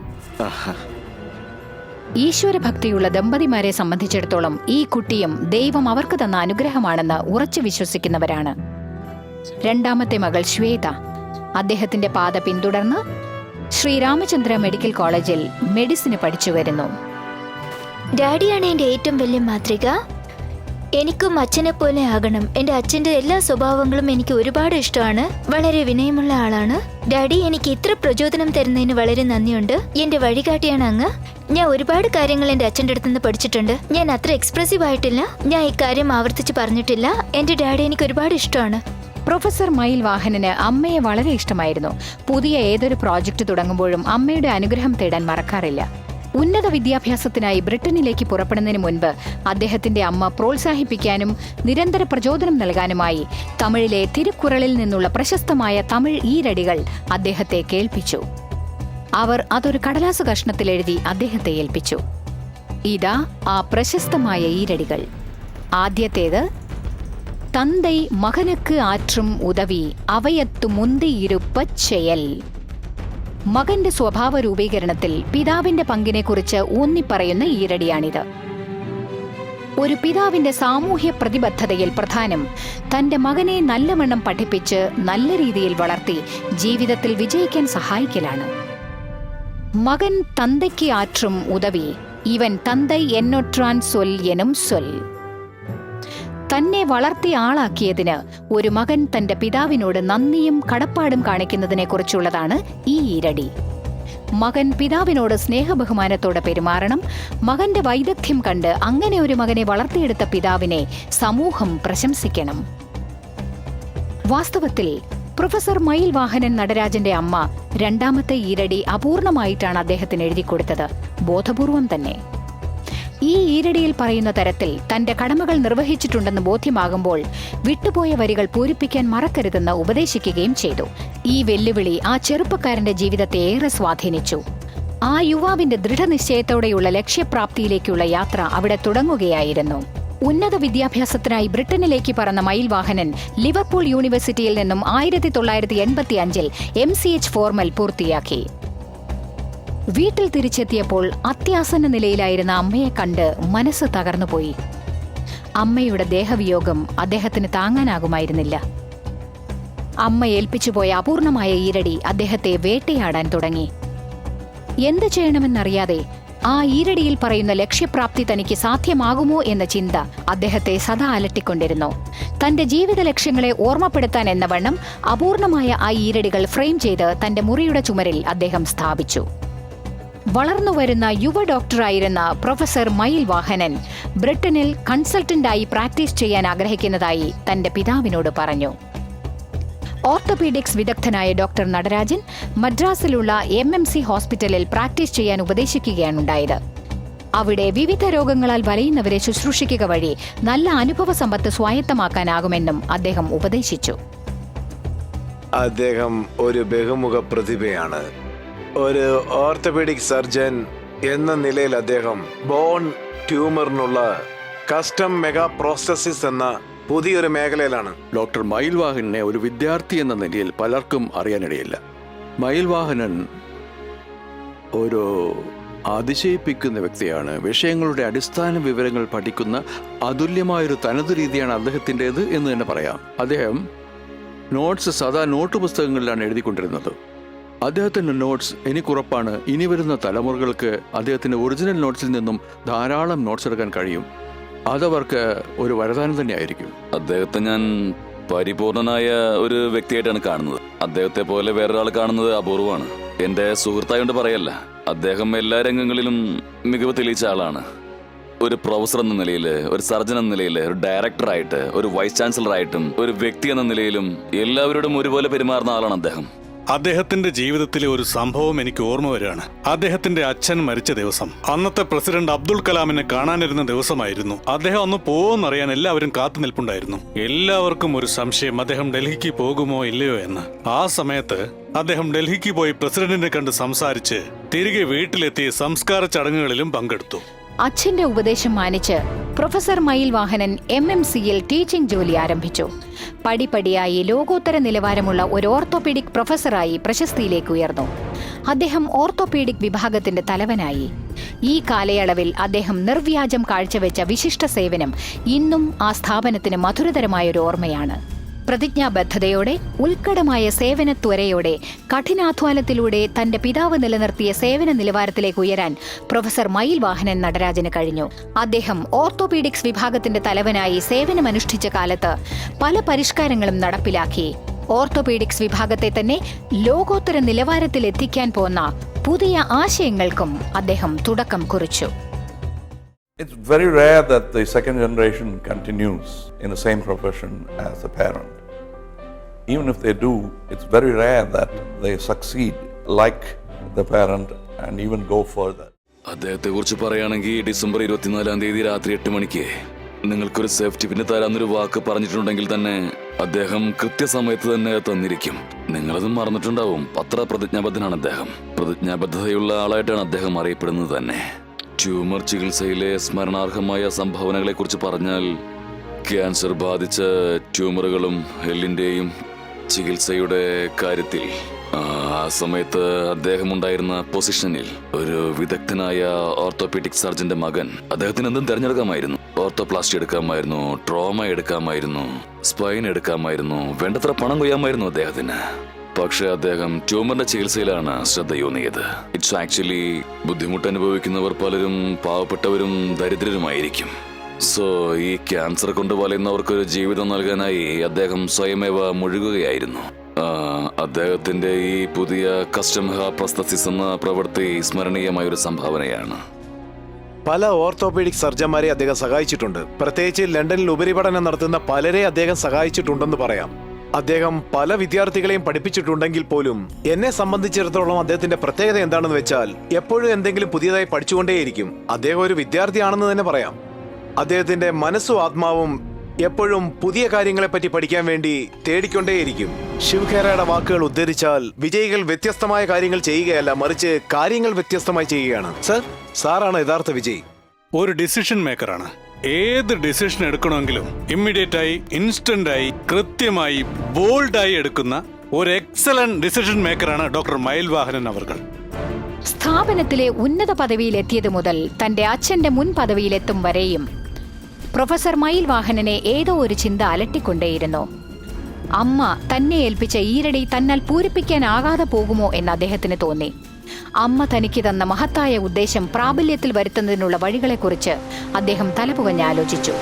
ഈശ്വരഭക്തിയുള്ള ദമ്പതിമാരെ സംബന്ധിച്ചിടത്തോളം ഈ കുട്ടിയും ദൈവം അവർക്ക് തന്ന അനുഗ്രഹമാണെന്ന് ഉറച്ചു വിശ്വസിക്കുന്നവരാണ്. രണ്ടാമത്തെ മകൾ ശ്വേത അദ്ദേഹത്തിന്റെ പാത പിന്തുടർന്ന് ശ്രീരാമചന്ദ്ര മെഡിക്കൽ കോളേജിൽ മെഡിസിന് പഠിച്ചു വരുന്നു. ഡാഡിയാണ് എൻ്റെ ഏറ്റവും വലിയ മാതൃക. എനിക്കും അച്ഛനെ പോലെ ആകണം. എൻ്റെ അച്ഛൻ്റെ എല്ലാ സ്വഭാവങ്ങളും എനിക്ക് ഒരുപാട് ഇഷ്ടമാണ്. വളരെ വിനയമുള്ള ആളാണ്. ഡാഡി, എനിക്ക് ഇത്ര പ്രചോദനം തരുന്നതിന് വളരെ നന്ദിയുണ്ട്. എൻ്റെ വഴികാട്ടിയാണ് അങ്ങ്. ഞാൻ ഒരുപാട് കാര്യങ്ങൾ എൻ്റെ അച്ഛൻ്റെ അടുത്ത് നിന്ന് പഠിച്ചിട്ടുണ്ട്. ഞാൻ അത്ര എക്സ്പ്രസീവ് ആയിട്ടില്ല. ഞാൻ ഇക്കാര്യം ആവർത്തിച്ച് പറഞ്ഞിട്ടില്ല. എൻ്റെ ഡാഡി എനിക്ക് ഒരുപാട് ഇഷ്ടമാണ്. പ്രൊഫസർ മയിൽ വാഹനന് അമ്മയെ വളരെ ഇഷ്ടമായിരുന്നു. പുതിയ ഏതൊരു പ്രോജക്റ്റ് തുടങ്ങുമ്പോഴും അമ്മയുടെ അനുഗ്രഹം തേടാൻ മറക്കാറില്ല. ഉന്നത വിദ്യാഭ്യാസത്തിനായി ബ്രിട്ടനിലേക്ക് പുറപ്പെടുന്നതിന് മുൻപ് അദ്ദേഹത്തിന്റെ അമ്മ പ്രോത്സാഹിപ്പിക്കാനും നിരന്തര പ്രചോദനം നൽകാനുമായി തമിഴിലെ തിരുക്കുറളിൽ നിന്നുള്ള പ്രശസ്തമായ തമിഴ് ഈരടികൾ അദ്ദേഹത്തെ കേൾപ്പിച്ചു. അവർ അതൊരു കടലാസു കഷ്ണത്തിൽ എഴുതി അദ്ദേഹത്തെ ഏൽപ്പിച്ചു. ഇതാ ആ പ്രശസ്തമായ ഈരടികൾ. ആദ്യത്തേത്: തന്തൈ മകനുക്ക് ആற்றும் ഉദവി അവയത്തു മുന്തിയിരുപ്പ ചെയ്യൽ. മകന്റെ സ്വഭാവ രൂപീകരണത്തിൽ പിതാവിന്റെ പങ്കിനെക്കുറിച്ച് ഊന്നിപ്പറയുന്ന ഈരടിയാണിത്. ഒരു പിതാവിന്റെ സാമൂഹ്യ പ്രതിബദ്ധതയിൽ പ്രധാനം തന്റെ മകനെ നല്ലവണ്ണം പഠിപ്പിച്ച് നല്ല രീതിയിൽ വളർത്തി ജീവിതത്തിൽ വിജയിക്കാൻ സഹായിക്കലാണ്. മകൻ തന്തയ്ക്ക് ആற்றும் ഉദവി ഇവൻ തന്തൈ എന്നൊറ്റാൻ സൊൽ എനും സൊൽ. തന്നെ വളർത്തി ആളാക്കിയതിന് ഒരു മകൻ തന്റെ പിതാവിനോട് നന്ദിയും കടപ്പാടും കാണിക്കുന്നതിനെക്കുറിച്ചുള്ളതാണ് ഈ ഈരടി. മകൻ പിതാവിനോട് സ്നേഹബഹുമാനത്തോടെ പെരുമാറണം. മകന്റെ വൈദഗ്ധ്യം കണ്ട് അങ്ങനെ ഒരു മകനെ വളർത്തിയെടുത്ത പിതാവിനെ സമൂഹം പ്രശംസിക്കണം. വാസ്തവത്തിൽ പ്രൊഫസർ മയിൽ വാഹനൻ നടരാജന്റെ അമ്മ രണ്ടാമത്തെ ഈരടി അപൂർണമായിട്ടാണ് അദ്ദേഹത്തിന് എഴുതി കൊടുത്തത്, ബോധപൂർവം തന്നെ. ഈ ഈരടിയിൽ പറയുന്ന തരത്തിൽ തന്റെ കടമകൾ നിർവഹിച്ചിട്ടുണ്ടെന്ന് ബോധ്യമാകുമ്പോൾ വിട്ടുപോയ വരികൾ പൂരിപ്പിക്കാൻ മറക്കരുതെന്ന് ഉപദേശിക്കുകയും ചെയ്തു. ഈ വെല്ലുവിളി ആ ചെറുപ്പക്കാരന്റെ ജീവിതത്തെ ഏറെ സ്വാധീനിച്ചു. ആ യുവാവിന്റെ ദൃഢനിശ്ചയത്തോടെയുള്ള ലക്ഷ്യപ്രാപ്തിയിലേക്കുള്ള യാത്ര അവിടെ തുടങ്ങുകയായിരുന്നു. ഉന്നത വിദ്യാഭ്യാസത്തിനായി ബ്രിട്ടനിലേക്ക് പറന്ന മയിൽവാഹനൻ ലിവർപൂൾ യൂണിവേഴ്സിറ്റിയിൽ നിന്നും 1985 MCH ഫോർമൽ പൂർത്തിയാക്കി. വീട്ടിൽ തിരിച്ചെത്തിയപ്പോൾ അത്യാസന്ന നിലയിലായിരുന്ന അമ്മയെ കണ്ട് മനസ്സ് തകർന്നുപോയി. അമ്മയുടെ ദേഹവിയോഗം അദ്ദേഹത്തിന് താങ്ങാനാകുമായിരുന്നില്ല. അമ്മ ഏൽപ്പിച്ചുപോയ അപൂർണമായ ഈരടി അദ്ദേഹത്തെ വേട്ടയാടാൻ തുടങ്ങി. എന്ത് ചെയ്യണമെന്നറിയാതെ ആ ഈരടിയിൽ പറയുന്ന ലക്ഷ്യപ്രാപ്തി തനിക്ക് സാധ്യമാകുമോ എന്ന ചിന്ത അദ്ദേഹത്തെ സദാ അലട്ടിക്കൊണ്ടിരുന്നു. തന്റെ ജീവിത ലക്ഷ്യങ്ങളെ ഓർമ്മപ്പെടുത്താൻ എന്ന വണ്ണം അപൂർണമായ ആ ഈരടികൾ ഫ്രെയിം ചെയ്ത് തന്റെ മുറിയുടെ ചുമരിൽ അദ്ദേഹം സ്ഥാപിച്ചു. വളർന്നുവരുന്ന യുവ ഡോക്ടറായിരുന്ന പ്രൊഫസർ മയിൽവാഹനൻ ബ്രിട്ടനിൽ കൺസൾട്ടന്റായി പ്രാക്ടീസ് ചെയ്യാൻ ആഗ്രഹിക്കുന്നതായി തന്റെ പിതാവിനോട് പറഞ്ഞു. ഓർത്തോപീഡിക്സ് വിദഗ്ധനായ ഡോക്ടർ നടരാജൻ മദ്രാസിലുള്ള MMC ഹോസ്പിറ്റലിൽ പ്രാക്ടീസ് ചെയ്യാൻ ഉപദേശിക്കുകയാണുണ്ടായത്. അവിടെ വിവിധ രോഗങ്ങളാൽ വലയുന്നവരെ ശുശ്രൂഷിക്കുക വഴി നല്ല അനുഭവ സമ്പത്ത് സ്വായത്തമാക്കാനാകുമെന്നും അദ്ദേഹം ഉപദേശിച്ചു. അദ്ദേഹം ഒരു ബഹുമുഖ പ്രതിഭയാണ്. ഒരു ഓർത്തോപീഡിക് സർജൻ എന്ന നിലയിൽ അദ്ദേഹം ബോൺ ട്യൂമറിനുള്ള കസ്റ്റം മെഗാ പ്രോസ്റ്റസിസ് എന്ന പുതിയൊരു മേഖലയിലാണ്. ഡോക്ടർ മയിൽവാഹനെ ഒരു വിദ്യാർത്ഥി എന്ന നിലയിൽ പലർക്കും അറിയാനിടയില്ല. മയിൽവാഹനൻ ഒരു അതിശയിപ്പിക്കുന്ന വ്യക്തിയാണ്. വിഷയങ്ങളുടെ അടിസ്ഥാന വിവരങ്ങൾ പഠിക്കുന്ന അതുല്യമായൊരു തനതു രീതിയാണ് അദ്ദേഹത്തിൻ്റെത് എന്ന് തന്നെ പറയാം. അദ്ദേഹം നോട്ട്സ് സദാ നോട്ട് പുസ്തകങ്ങളിലാണ് എഴുതിക്കൊണ്ടിരുന്നത്. അദ്ദേഹത്തിൻ്റെ നോട്ട്സ് എനിക്കുറപ്പാണ് ഇനി വരുന്ന തലമുറകൾക്ക് അദ്ദേഹത്തിൻ്റെ ഒറിജിനൽ നോട്ട്സിൽ നിന്നും ധാരാളം നോട്ട്സ് എടുക്കാൻ കഴിയും. അതവർക്ക് ഒരു വരദാനം തന്നെയായിരിക്കും. അദ്ദേഹത്തെ ഞാൻ പരിപൂർണനായ ഒരു വ്യക്തിയായിട്ടാണ് കാണുന്നത്. അദ്ദേഹത്തെ പോലെ വേറൊരാൾ കാണുന്നത് അപൂർവമാണ്. എന്റെ സുഹൃത്തായോണ്ട് പറയല്ല, അദ്ദേഹം എല്ലാ രംഗങ്ങളിലും മികവ് തെളിയിച്ച ആളാണ്. ഒരു പ്രൊഫസർ എന്ന നിലയിൽ, ഒരു സർജൻ എന്ന നിലയിൽ, ഒരു ഡയറക്ടറായിട്ട്, ഒരു വൈസ് ചാൻസലറായിട്ടും, ഒരു വ്യക്തി എന്ന നിലയിലും എല്ലാവരോടും ഒരുപോലെ പെരുമാറുന്ന ആളാണ് അദ്ദേഹം. അദ്ദേഹത്തിന്റെ ജീവിതത്തിലെ ഒരു സംഭവം എനിക്ക് ഓർമ്മ വരികയാണ്. അദ്ദേഹത്തിന്റെ അച്ഛൻ മരിച്ച ദിവസം, അന്നത്തെ പ്രസിഡന്റ് അബ്ദുൾ കലാമിനെ കാണാനിരുന്ന ദിവസമായിരുന്നു. അദ്ദേഹം ഒന്ന് പോവോന്നറിയാൻ എല്ലാവരും കാത്തു നിൽപ്പുണ്ടായിരുന്നു. എല്ലാവർക്കും ഒരു സംശയം, അദ്ദേഹം ഡൽഹിക്ക് പോകുമോ ഇല്ലയോ എന്ന്. ആ സമയത്ത് അദ്ദേഹം ഡൽഹിക്ക് പോയി പ്രസിഡന്റിനെ കണ്ട് സംസാരിച്ച് തിരികെ വീട്ടിലെത്തി സംസ്കാര ചടങ്ങുകളിലും പങ്കെടുത്തു. അച്ഛന്റെ ഉപദേശം മാനിച്ച് പ്രൊഫസർ മയിൽവാഹനൻ MMCയിൽ ടീച്ചിംഗ് ജോലി ആരംഭിച്ചു. പടിപടിയായി ലോകോത്തര നിലവാരമുള്ള ഒരു ഓർത്തോപീഡിക് പ്രൊഫസറായി പ്രശസ്തിയിലേക്ക് ഉയർന്നു. അദ്ദേഹം ഓർത്തോപീഡിക് വിഭാഗത്തിന്റെ തലവനായി. ഈ കാലയളവിൽ അദ്ദേഹം നിർവ്യാജം കാഴ്ചവെച്ച വിശിഷ്ട സേവനം ഇന്നും ആ സ്ഥാപനത്തിന് മധുരതരമായൊരു ഓർമ്മയാണ്. പ്രതിജ്ഞാബദ്ധതയോടെ, ഉത്കടമായ സേവനത്വരയോടെ, കഠിനാധ്വാനത്തിലൂടെ തന്റെ പിതാവ് നിലനിർത്തിയ സേവന നിലവാരത്തിലേക്ക് ഉയരാൻ പ്രൊഫസർ മയിൽവാഹനൻ നടരാജന് കഴിഞ്ഞു. അദ്ദേഹം ഓർത്തോപീഡിക്സ് വിഭാഗത്തിന്റെ തലവനായി സേവനമനുഷ്ഠിച്ച കാലത്ത് പല പരിഷ്കാരങ്ങളും നടപ്പിലാക്കി. ഓർത്തോപീഡിക്സ് വിഭാഗത്തെ തന്നെ ലോകോത്തര നിലവാരത്തിൽ എത്തിക്കാൻ പോന്ന പുതിയ ആശയങ്ങൾക്കും അദ്ദേഹം തുടക്കം കുറിച്ചു. It's very rare that the second generation continues in the same profession as the parent. Even if they do, it's very rare that they succeed like the parent and even go further. അദ്ദേഹത്തെ കുറിച്ച് പറയുകയാണെങ്കിൽ December 24 രാത്രി 8 മണിക്ക് നിങ്ങൾക്കൊരു safety പിന്നെ തരാന്നൊരു വാക്ക് പറഞ്ഞിട്ടുണ്ടെങ്കിൽ തന്നെ അദ്ദേഹം കൃത്യസമയത്ത് തന്നെ തന്നിരിക്കും. നിങ്ങളതും മറന്നിട്ടുണ്ടാവും. അത്ര പ്രതിജ്ഞാബദ്ധനാണ് അദ്ദേഹം. പ്രതിജ്ഞാബദ്ധതയുള്ള ആളായിട്ടാണ് അദ്ദേഹം അറിയപ്പെടുന്നത് തന്നെ. ട്യൂമർ ചികിത്സയിലെ സ്മരണാർഹമായ സംഭാവനകളെ കുറിച്ച് പറഞ്ഞാൽ, ക്യാൻസർ ബാധിച്ച ട്യൂമറുകളും എല്ലിന്റെയും ചികിത്സയുടെ കാര്യത്തിൽ ആ സമയത്ത് അദ്ദേഹം ഉണ്ടായിരുന്ന പൊസിഷനിൽ ഒരു വിദഗ്ധനായ ഓർത്തോപീഡിക് സർജന്റെ മകൻ അദ്ദേഹത്തിന് എന്തും തിരഞ്ഞെടുക്കാമായിരുന്നു. ഓർത്തോപ്ലാസ്റ്റി എടുക്കാമായിരുന്നു, ട്രോമ എടുക്കാമായിരുന്നു, സ്പൈൻ എടുക്കാമായിരുന്നു, വേണ്ടത്ര പണം കൊയ്യാമായിരുന്നു അദ്ദേഹത്തിന്. പക്ഷെ അദ്ദേഹം ട്യൂമറിന്റെ ചികിത്സയിലാണ് ശ്രദ്ധയൂന്നിയത്. ഇറ്റ്സ് ആക്ച്വലി ബുദ്ധിമുട്ട് അനുഭവിക്കുന്നവർ പലരും പാവപ്പെട്ടവരും ദരിദ്രരുമായിരിക്കും. സോ ഈ ക്യാൻസർ കൊണ്ട് വലയുന്നവർക്കൊരു ജീവിതം നൽകാനായി അദ്ദേഹം സ്വയമേവ മുഴുകുകയായിരുന്നു. അദ്ദേഹത്തിന്റെ ഈ പുതിയ കസ്റ്റം പ്രോസ്തസിസ് എന്ന പ്രവൃത്തി സ്മരണീയമായ ഒരു സംഭാവനയാണ്. പല ഓർത്തോപീഡിക് സർജന്മാരെ അദ്ദേഹം സഹായിച്ചിട്ടുണ്ട്. പ്രത്യേകിച്ച് ലണ്ടനിൽ ഉപരിപഠനം നടത്തുന്ന പലരെ അദ്ദേഹം സഹായിച്ചിട്ടുണ്ടെന്ന് പറയാം. അദ്ദേഹം പല വിദ്യാർത്ഥികളെയും പഠിപ്പിച്ചിട്ടുണ്ടെങ്കിൽ പോലും എന്നെ സംബന്ധിച്ചിടത്തോളം അദ്ദേഹത്തിന്റെ പ്രത്യേകത എന്താണെന്ന് വെച്ചാൽ എപ്പോഴും എന്തെങ്കിലും പുതിയതായി പഠിച്ചുകൊണ്ടേയിരിക്കും. അദ്ദേഹം ഒരു വിദ്യാർത്ഥിയാണെന്ന് തന്നെ പറയാം. അദ്ദേഹത്തിന്റെ മനസ്സും ആത്മാവും എപ്പോഴും പുതിയ കാര്യങ്ങളെ പറ്റി പഠിക്കാൻ വേണ്ടി തേടിക്കൊണ്ടേയിരിക്കും. ശിവഖേരയുടെ വാക്കുകൾ ഉദ്ധരിച്ചാൽ വിജയികൾ വ്യത്യസ്തമായ കാര്യങ്ങൾ ചെയ്യുകയല്ല, മറിച്ച് കാര്യങ്ങൾ വ്യത്യസ്തമായി ചെയ്യുകയാണ്. സാറാണ് യഥാർത്ഥ വിജയി. ഒരു ഡിസിഷൻ മേക്കറാണ്. ഏത് ഡിസിഷൻ എടുക്കണമെങ്കിലും ഇമ്മീഡിയറ്റ് ആയി, ഇൻസ്റ്റന്റ് ആയി, കൃത്യമായി, ബോൾഡായി എടുക്കുന്ന ഒരു എക്സലന്റ് ഡിസിഷൻ മേക്കറാണ് ഡോക്ടർ മയിൽ വാഹനൻ അവർകൾ. സ്ഥാപനത്തിലെ ഉന്നത പദവിയിലെത്തിയത് മുതൽ തന്റെ അച്ഛന്റെ മുൻ പദവിയിലെത്തും വരെയും പ്രൊഫസർ മയിൽ വാഹനനെ ഏതോ ഒരു ചിന്ത അലട്ടിക്കൊണ്ടേയിരുന്നു. അമ്മ തന്നെ ഏൽപ്പിച്ച ഈരടി തന്നാൽ പൂരിപ്പിക്കാനാകാതെ പോകുമോ എന്ന് അദ്ദേഹത്തിന് തോന്നി. അമ്മ തനിക്ക് തന്ന മഹത്തായ ഉദ്ദേശം പ്രാബല്യത്തിൽ വരുത്തുന്നതിനുള്ള വഴികളെക്കുറിച്ച് അദ്ദേഹം തലപുകഞ്ഞാലോചിച്ചു.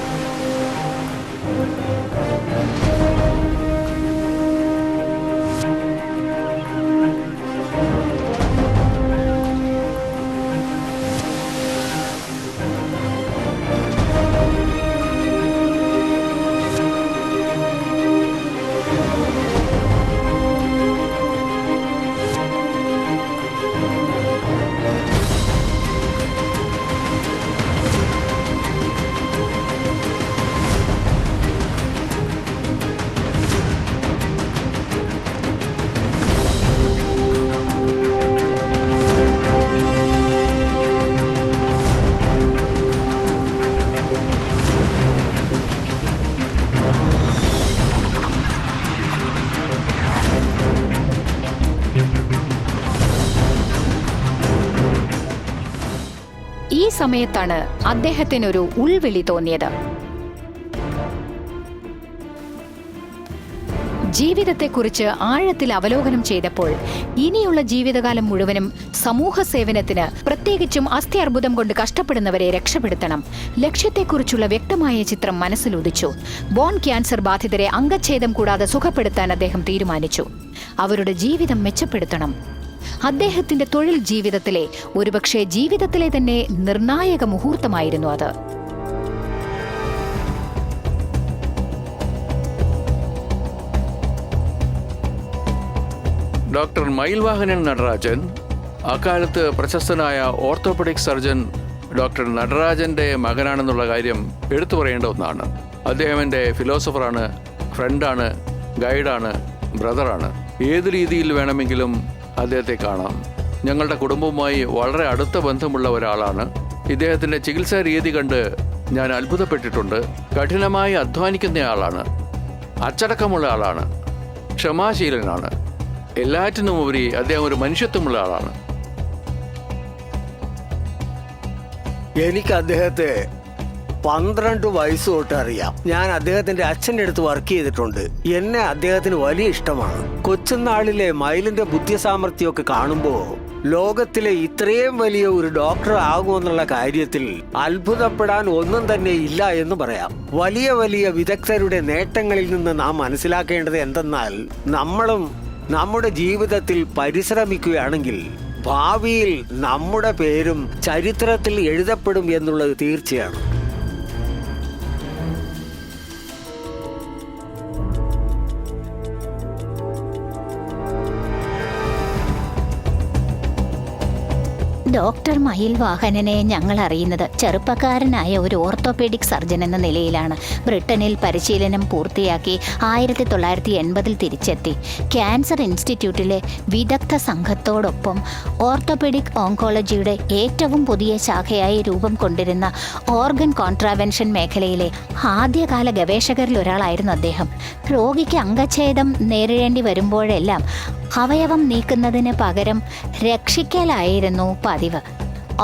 ഈ സമയത്താണ് അദ്ദേഹത്തിനൊരു ഉൾവിളി തോന്നിയത്. ജീവിതത്തെക്കുറിച്ച് ആഴത്തിൽ അവലോകനം ചെയ്തപ്പോൾ ഇനിയുള്ള ജീവിതകാലം മുഴുവനും സമൂഹ സേവനത്തിന്, പ്രത്യേകിച്ചും അസ്ഥി അർബുദം കൊണ്ട് കഷ്ടപ്പെടുന്നവരെ രക്ഷപ്പെടുത്തണം, ലക്ഷ്യത്തെക്കുറിച്ചുള്ള വ്യക്തമായ ചിത്രം മനസ്സിലുദിച്ചു. ബോൺ ക്യാൻസർ ബാധിതരെ അംഗച്ഛേദം കൂടാതെ സുഖപ്പെടുത്താൻ അദ്ദേഹം തീരുമാനിച്ചു. അവരുടെ ജീവിതം മെച്ചപ്പെടുത്തണം. അദ്ദേഹത്തിന്റെ തൊഴിൽ ജീവിതത്തിലെ, ഒരുപക്ഷെ ജീവിതത്തിലെ തന്നെ നിർണായക മുഹൂർത്തമായിരുന്നു അത്. ഡോക്ടർ മയിൽ വാഹനൻ നടരാജൻ അക്കാലത്ത് പ്രശസ്തനായ ഓർത്തോപെഡിക് സർജൻ ഡോക്ടർ നടരാജന്റെ മകനാണെന്നുള്ള കാര്യം എടുത്തു പറയേണ്ട ഒന്നാണ്. അദ്ദേഹം എൻ്റെ ഫിലോസഫറാണ്, ഫ്രണ്ടാണ്, ഗൈഡാണ്, ബ്രദറാണ്. ഏത് രീതിയിൽ വേണമെങ്കിലും അദ്ദേഹത്തെ കാണാം. ഞങ്ങളുടെ കുടുംബവുമായി വളരെ അടുത്ത ബന്ധമുള്ള ഒരാളാണ്. ഇദ്ദേഹത്തിൻ്റെ ചികിത്സാ രീതി കണ്ട് ഞാൻ അത്ഭുതപ്പെട്ടിട്ടുണ്ട്. കഠിനമായി അധ്വാനിക്കുന്നയാളാണ്, അച്ചടക്കമുള്ള ആളാണ്, ക്ഷമാശീലനാണ്. എല്ലാറ്റിനുമുപരി അദ്ദേഹം ഒരു മനുഷ്യത്വമുള്ള ആളാണ്. എനിക്ക് അദ്ദേഹത്തെ 12 വയസ്സ് തൊട്ട് അറിയാം. ഞാൻ അദ്ദേഹത്തിന്റെ അച്ഛൻ്റെ അടുത്ത് വർക്ക് ചെയ്തിട്ടുണ്ട്. എന്നെ അദ്ദേഹത്തിന് വലിയ ഇഷ്ടമാണ്. കൊച്ചുനാളിലെ മയിലിന്റെ ബുദ്ധിസാമർഥ്യമൊക്കെ കാണുമ്പോൾ ലോകത്തിലെ ഇത്രയും വലിയ ഒരു ഡോക്ടർ ആകുമെന്നുള്ള കാര്യത്തിൽ അത്ഭുതപ്പെടാൻ ഒന്നും തന്നെ ഇല്ല എന്ന് പറയാം. വലിയ വലിയ വിദഗ്ധരുടെ നേട്ടങ്ങളിൽ നിന്ന് നാം മനസ്സിലാക്കേണ്ടത് എന്തെന്നാൽ, നമ്മളും നമ്മുടെ ജീവിതത്തിൽ പരിശ്രമിക്കുകയാണെങ്കിൽ ഭാവിയിൽ നമ്മുടെ പേരും ചരിത്രത്തിൽ എഴുതപ്പെടും എന്നുള്ളത് തീർച്ചയാണ്. ഡോക്ടർ മയിൽ വാഹനനെ ഞങ്ങൾ അറിയുന്നത് ചെറുപ്പക്കാരനായ ഒരു ഓർത്തോപീഡിക് സർജൻ എന്ന നിലയിലാണ്. ബ്രിട്ടനിൽ പരിശീലനം പൂർത്തിയാക്കി 1980 തിരിച്ചെത്തി. ക്യാൻസർ ഇൻസ്റ്റിറ്റ്യൂട്ടിലെ വിദഗ്ധ സംഘത്തോടൊപ്പം ഓർത്തോപീഡിക് ഓങ്കോളജിയുടെ ഏറ്റവും പുതിയ ശാഖയായി രൂപം കൊണ്ടിരുന്ന ഓർഗൻ കോൺട്രാവെൻഷൻ മേഖലയിലെ ആദ്യകാല ഗവേഷകരിൽ ഒരാളായിരുന്നു അദ്ദേഹം. രോഗിക്ക് അംഗച്ഛേദം നേരിടേണ്ടി വരുമ്പോഴെല്ലാം അവയവം നീക്കുന്നതിന് പകരം രക്ഷിക്കലായിരുന്നു പതിവ്.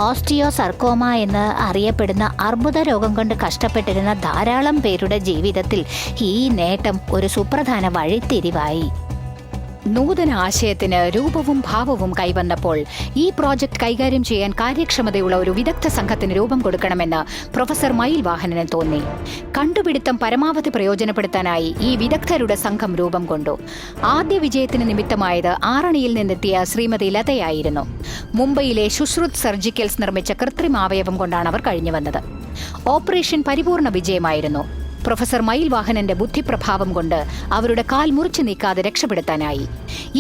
ഓസ്റ്റിയോസർക്കോമ എന്ന് അറിയപ്പെടുന്ന അർബുദ രോഗം കൊണ്ട് കഷ്ടപ്പെട്ടിരുന്ന ധാരാളം പേരുടെ ജീവിതത്തിൽ ഈ നേട്ടം ഒരു സുപ്രധാന വഴിത്തിരിവായി. നൂതന ആശയത്തിന് രൂപവും ഭാവവും കൈവന്നപ്പോൾ ഈ പ്രോജക്റ്റ് കൈകാര്യം ചെയ്യാൻ കാര്യക്ഷമതയുള്ള ഒരു വിദഗ്ധ സംഘത്തിന് രൂപം കൊടുക്കണമെന്ന് പ്രൊഫസർ മയിൽ വാഹനന് തോന്നി. കണ്ടുപിടുത്തം പരമാവധി പ്രയോജനപ്പെടുത്താനായി ഈ വിദഗ്ധരുടെ സംഘം രൂപം കൊണ്ടു. ആദ്യ വിജയത്തിന് നിമിത്തമായത് ആറണിയിൽ നിന്നെത്തിയ ശ്രീമതി ലതയായിരുന്നു. മുംബൈയിലെ ശുശ്രുത് സർജിക്കൽസ് നിർമ്മിച്ച കൃത്രിമാവയവം കൊണ്ടാണ് അവർ കഴിഞ്ഞു വന്നത്. ഓപ്പറേഷൻ പരിപൂർണ വിജയമായിരുന്നു. പ്രൊഫസർ മയിൽ വാഹനന്റെ ബുദ്ധിപ്രഭാവം കൊണ്ട് അവരുടെ കാൽ മുറിച്ചു നീക്കാതെ രക്ഷപ്പെടുത്താനായി.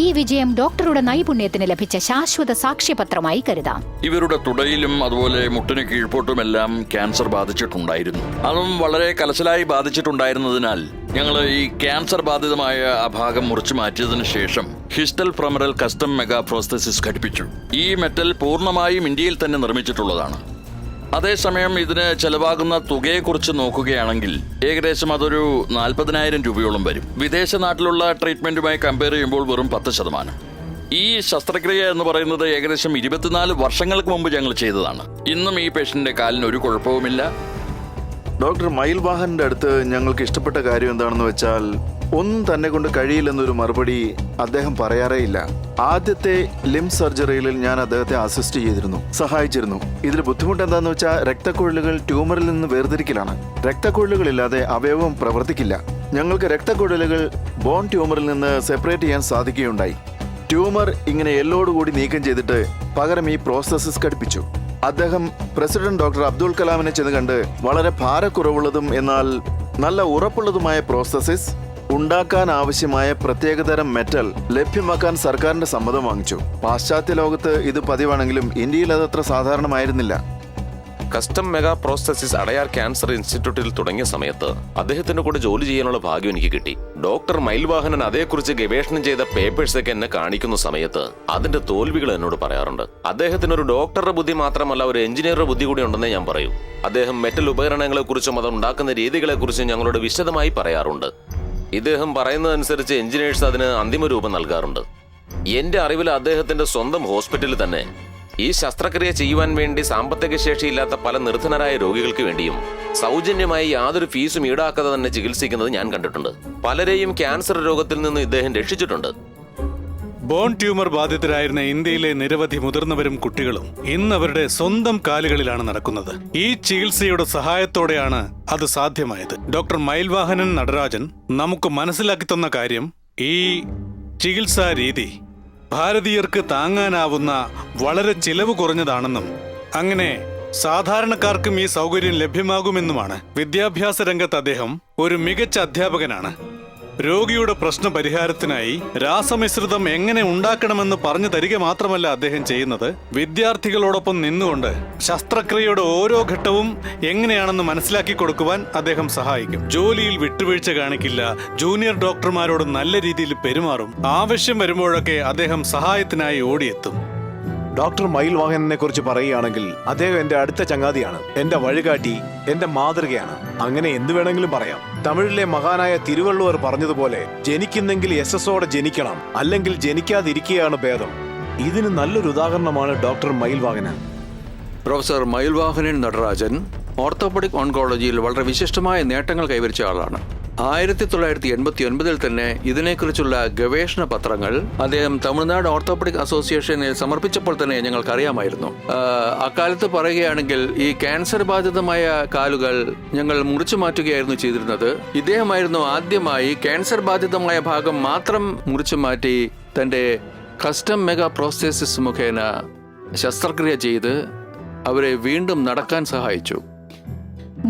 ഈ വിജയം ഡോക്ടറുടെ നൈപുണ്യത്തിന് ലഭിച്ച ശാശ്വത സാക്ഷ്യപത്രമായി കരുതാം. ഇവരുടെ തുടയിലും അതുപോലെ മുട്ടിന് കീഴ്പോട്ടുമെല്ലാം ക്യാൻസർ ബാധിച്ചിട്ടുണ്ടായിരുന്നു. അതും വളരെ കലശലായി ബാധിച്ചിട്ടുണ്ടായിരുന്നതിനാൽ ഞങ്ങൾ ഈ ക്യാൻസർ ബാധിതമായ ആ ഭാഗം മുറിച്ചു മാറ്റിയതിനു ശേഷം ഹിസ്റ്റൽ ഫ്രമറൽ കസ്റ്റം മെഗാ പ്രോസ്തെസിസ് ഘടിപ്പിച്ചു. ഈ മെറ്റൽ പൂർണ്ണമായും ഇന്ത്യയിൽ തന്നെ നിർമ്മിച്ചിട്ടുള്ളതാണ്. അതേസമയം ഇതിന് ചെലവാകുന്ന തുകയെക്കുറിച്ച് നോക്കുകയാണെങ്കിൽ ഏകദേശം അതൊരു 40,000 രൂപയോളം വരും. വിദേശ നാട്ടിലുള്ള ട്രീറ്റ്മെന്റുമായി കമ്പയർ ചെയ്യുമ്പോൾ വെറും 10%. ഈ ശസ്ത്രക്രിയ എന്ന് പറയുന്നത് ഏകദേശം 24 വർഷങ്ങൾക്ക് മുമ്പ് ഞങ്ങൾ ചെയ്തതാണ്. ഇന്നും ഈ പേഷ്യന്റിന്റെ കാലിന് ഒരു കുഴപ്പവുമില്ല. ഡോക്ടർ മയിൽ വാഹന്റെ അടുത്ത് ഞങ്ങൾക്ക് ഇഷ്ടപ്പെട്ട കാര്യം എന്താണെന്ന് വെച്ചാൽ ഒന്നും തന്നെ കൊണ്ട് കഴിയില്ലെന്നൊരു മറുപടി അദ്ദേഹം പറയാറേ ഇല്ല. ആദ്യത്തെ ലിം സർജറിയിൽ ഞാൻ അദ്ദേഹത്തെ അസിസ്റ്റ് ചെയ്തിരുന്നു, സഹായിച്ചിരുന്നു. ഇതിൽ ബുദ്ധിമുട്ട് എന്താണെന്ന് വെച്ചാൽ രക്തക്കുഴലുകൾ ട്യൂമറിൽ നിന്ന് വേർതിരിക്കലാണ്. രക്തക്കുഴലുകളില്ലാതെ അവയവം പ്രവർത്തിക്കില്ല. ഞങ്ങൾക്ക് രക്തക്കുഴലുകൾ ബോൺ ട്യൂമറിൽ നിന്ന് സെപ്പറേറ്റ് ചെയ്യാൻ സാധിക്കുകയുണ്ടായി. ട്യൂമർ ഇങ്ങനെ എല്ലോടുകൂടി നീക്കം ചെയ്തിട്ട് പകരം ഈ പ്രോസസ്സസ് ഘടിപ്പിച്ചു. അദ്ദേഹം പ്രസിഡന്റ് ഡോക്ടർ അബ്ദുൽ കലാമിനെ ചെന്ന് കണ്ട് വളരെ ഭാരക്കുറവുള്ളതും എന്നാൽ നല്ല ഉറപ്പുള്ളതുമായ പ്രോസസ്സസ് ഉണ്ടാക്കാൻ ആവശ്യമായ പ്രത്യേകതരം മെറ്റൽ ലഭ്യമാക്കാൻ സർക്കാരിന്റെ സമ്മതം വാങ്ങിച്ചു. പാശ്ചാത്യ ലോകത്ത് ഇത് പതിവാണെങ്കിലും ഇന്ത്യയിൽ അതത്ര സാധാരണമായിരുന്നില്ല. കസ്റ്റം മെഗാ പ്രോസ്തെസിസ് അടയാർ ക്യാൻസർ ഇൻസ്റ്റിറ്റ്യൂട്ടിൽ തുടങ്ങിയ സമയത്ത് അദ്ദേഹത്തിന്റെ കൂടെ ജോലി ചെയ്യാനുള്ള ഭാഗ്യം എനിക്ക് കിട്ടി. ഡോക്ടർ മയിൽവാഹനൻ അതേക്കുറിച്ച് ഗവേഷണം ചെയ്ത പേപ്പേഴ്സൊക്കെ എന്നെ കാണിക്കുന്ന സമയത്ത് അതിന്റെ തോൽവികൾ എന്നോട് പറയാറുണ്ട്. അദ്ദേഹത്തിന് ഒരു ഡോക്ടറുടെ ബുദ്ധി മാത്രമല്ല, ഒരു എഞ്ചിനീയറുടെ ബുദ്ധി കൂടി ഉണ്ടെന്നേ ഞാൻ പറയൂ. അദ്ദേഹം മെറ്റൽ ഉപകരണങ്ങളെക്കുറിച്ചും അത് ഉണ്ടാക്കുന്ന രീതികളെക്കുറിച്ചും ഞങ്ങളോട് വിശദമായി പറയാറുണ്ട്. ഇദ്ദേഹം പറയുന്നതനുസരിച്ച് എഞ്ചിനീയേഴ്സ് അതിന് അന്തിമ രൂപം നൽകാറുണ്ട്. എന്റെ അറിവിൽ അദ്ദേഹത്തിന്റെ സ്വന്തം ഹോസ്പിറ്റലിൽ തന്നെ ഈ ശസ്ത്രക്രിയ ചെയ്യുവാൻ വേണ്ടി സാമ്പത്തിക ശേഷിയില്ലാത്ത പല നിർധനരായ രോഗികൾക്ക് വേണ്ടിയും സൗജന്യമായി യാതൊരു ഫീസും ഈടാക്കാതെ തന്നെ ചികിത്സിക്കുന്നത് ഞാൻ കണ്ടിട്ടുണ്ട്. പലരെയും ക്യാൻസർ രോഗത്തിൽ നിന്ന് ഇദ്ദേഹം രക്ഷിച്ചിട്ടുണ്ട്. ബോൺ ട്യൂമർ ബാധിതരായിരുന്ന ഇന്ത്യയിലെ നിരവധി മുതിർന്നവരും കുട്ടികളും ഇന്ന് അവരുടെ സ്വന്തം കാലുകളിലാണ് നടക്കുന്നത്. ഈ ചികിത്സയുടെ സഹായത്തോടെയാണ് അത് സാധ്യമായത്. ഡോക്ടർ മയിൽവാഹനൻ നടരാജൻ നമുക്ക് മനസ്സിലാക്കി തന്ന കാര്യം, ഈ ചികിത്സാ രീതി ഭാരതീയർക്ക് താങ്ങാനാവുന്ന വളരെ ചിലവ് കുറഞ്ഞതാണെന്നും അങ്ങനെ സാധാരണക്കാർക്കും ഈ സൗകര്യം ലഭ്യമാകുമെന്നുമാണ്. വിദ്യാഭ്യാസ രംഗത്ത് അദ്ദേഹം ഒരു മികച്ച അധ്യാപകനാണ്. രോഗിയുടെ പ്രശ്ന പരിഹാരത്തിനായി രാസമിശ്രിതം എങ്ങനെ ഉണ്ടാക്കണമെന്ന് പറഞ്ഞു തരിക മാത്രമല്ല അദ്ദേഹം ചെയ്യുന്നത്, വിദ്യാർത്ഥികളോടൊപ്പം നിന്നുകൊണ്ട് ശസ്ത്രക്രിയയുടെ ഓരോ ഘട്ടവും എങ്ങനെയാണെന്ന് മനസ്സിലാക്കി കൊടുക്കുവാൻ അദ്ദേഹം സഹായിക്കും. ജോലിയിൽ വിട്ടുവീഴ്ച കാണിക്കില്ല, ജൂനിയർ ഡോക്ടർമാരോട് നല്ല രീതിയിൽ പെരുമാറും. ആവശ്യം വരുമ്പോഴൊക്കെ അദ്ദേഹം സഹായത്തിനായി ഓടിയെത്തും. ഡോക്ടർ മയിൽ വാഹനെ കുറിച്ച് പറയുകയാണെങ്കിൽ അദ്ദേഹം എന്റെ അടുത്ത ചങ്ങാതിയാണ്, എന്റെ വഴികാട്ടി, എന്റെ മാതൃകയാണ്. അങ്ങനെ എന്ത് വേണമെങ്കിലും പറയാം. തമിഴിലെ മഹാനായ തിരുവള്ളുവർ പറഞ്ഞതുപോലെ ജനിക്കുന്നെങ്കിൽ യശസ്സോടെ ജനിക്കണം, അല്ലെങ്കിൽ ജനിക്കാതിരിക്കുകയാണ് ഭേദം. ഇതിന് നല്ലൊരു ഉദാഹരണമാണ് ഡോക്ടർ മയിൽ വാഹനൻ. പ്രൊഫസർ മയിൽ വാഹനൻ നടരാജൻ ഓർത്തോപെഡിക് ഓൺകോളജിയിൽ വളരെ വിശിഷ്ടമായ നേട്ടങ്ങൾ കൈവരിച്ച ആളാണ്. 1989 തന്നെ ഇതിനെക്കുറിച്ചുള്ള ഗവേഷണ പത്രങ്ങൾ അദ്ദേഹം തമിഴ്നാട് ഓർത്തോപെഡിക് അസോസിയേഷനിൽ സമർപ്പിച്ചപ്പോൾ തന്നെ ഞങ്ങൾക്കറിയാമായിരുന്നു. അക്കാലത്ത് പറയുകയാണെങ്കിൽ ഈ ക്യാൻസർ ബാധിതമായ കാലുകൾ ഞങ്ങൾ മുറിച്ചു മാറ്റുകയായിരുന്നു ചെയ്തിരുന്നത്. ഇദ്ദേഹമായിരുന്നു ആദ്യമായി ക്യാൻസർ ബാധിതമായ ഭാഗം മാത്രം മുറിച്ചു മാറ്റി തൻ്റെ കസ്റ്റം മെഗാ പ്രോസ്തെസിസ് മുഖേന ശസ്ത്രക്രിയ ചെയ്ത് അവരെ വീണ്ടും നടക്കാൻ സഹായിച്ചു.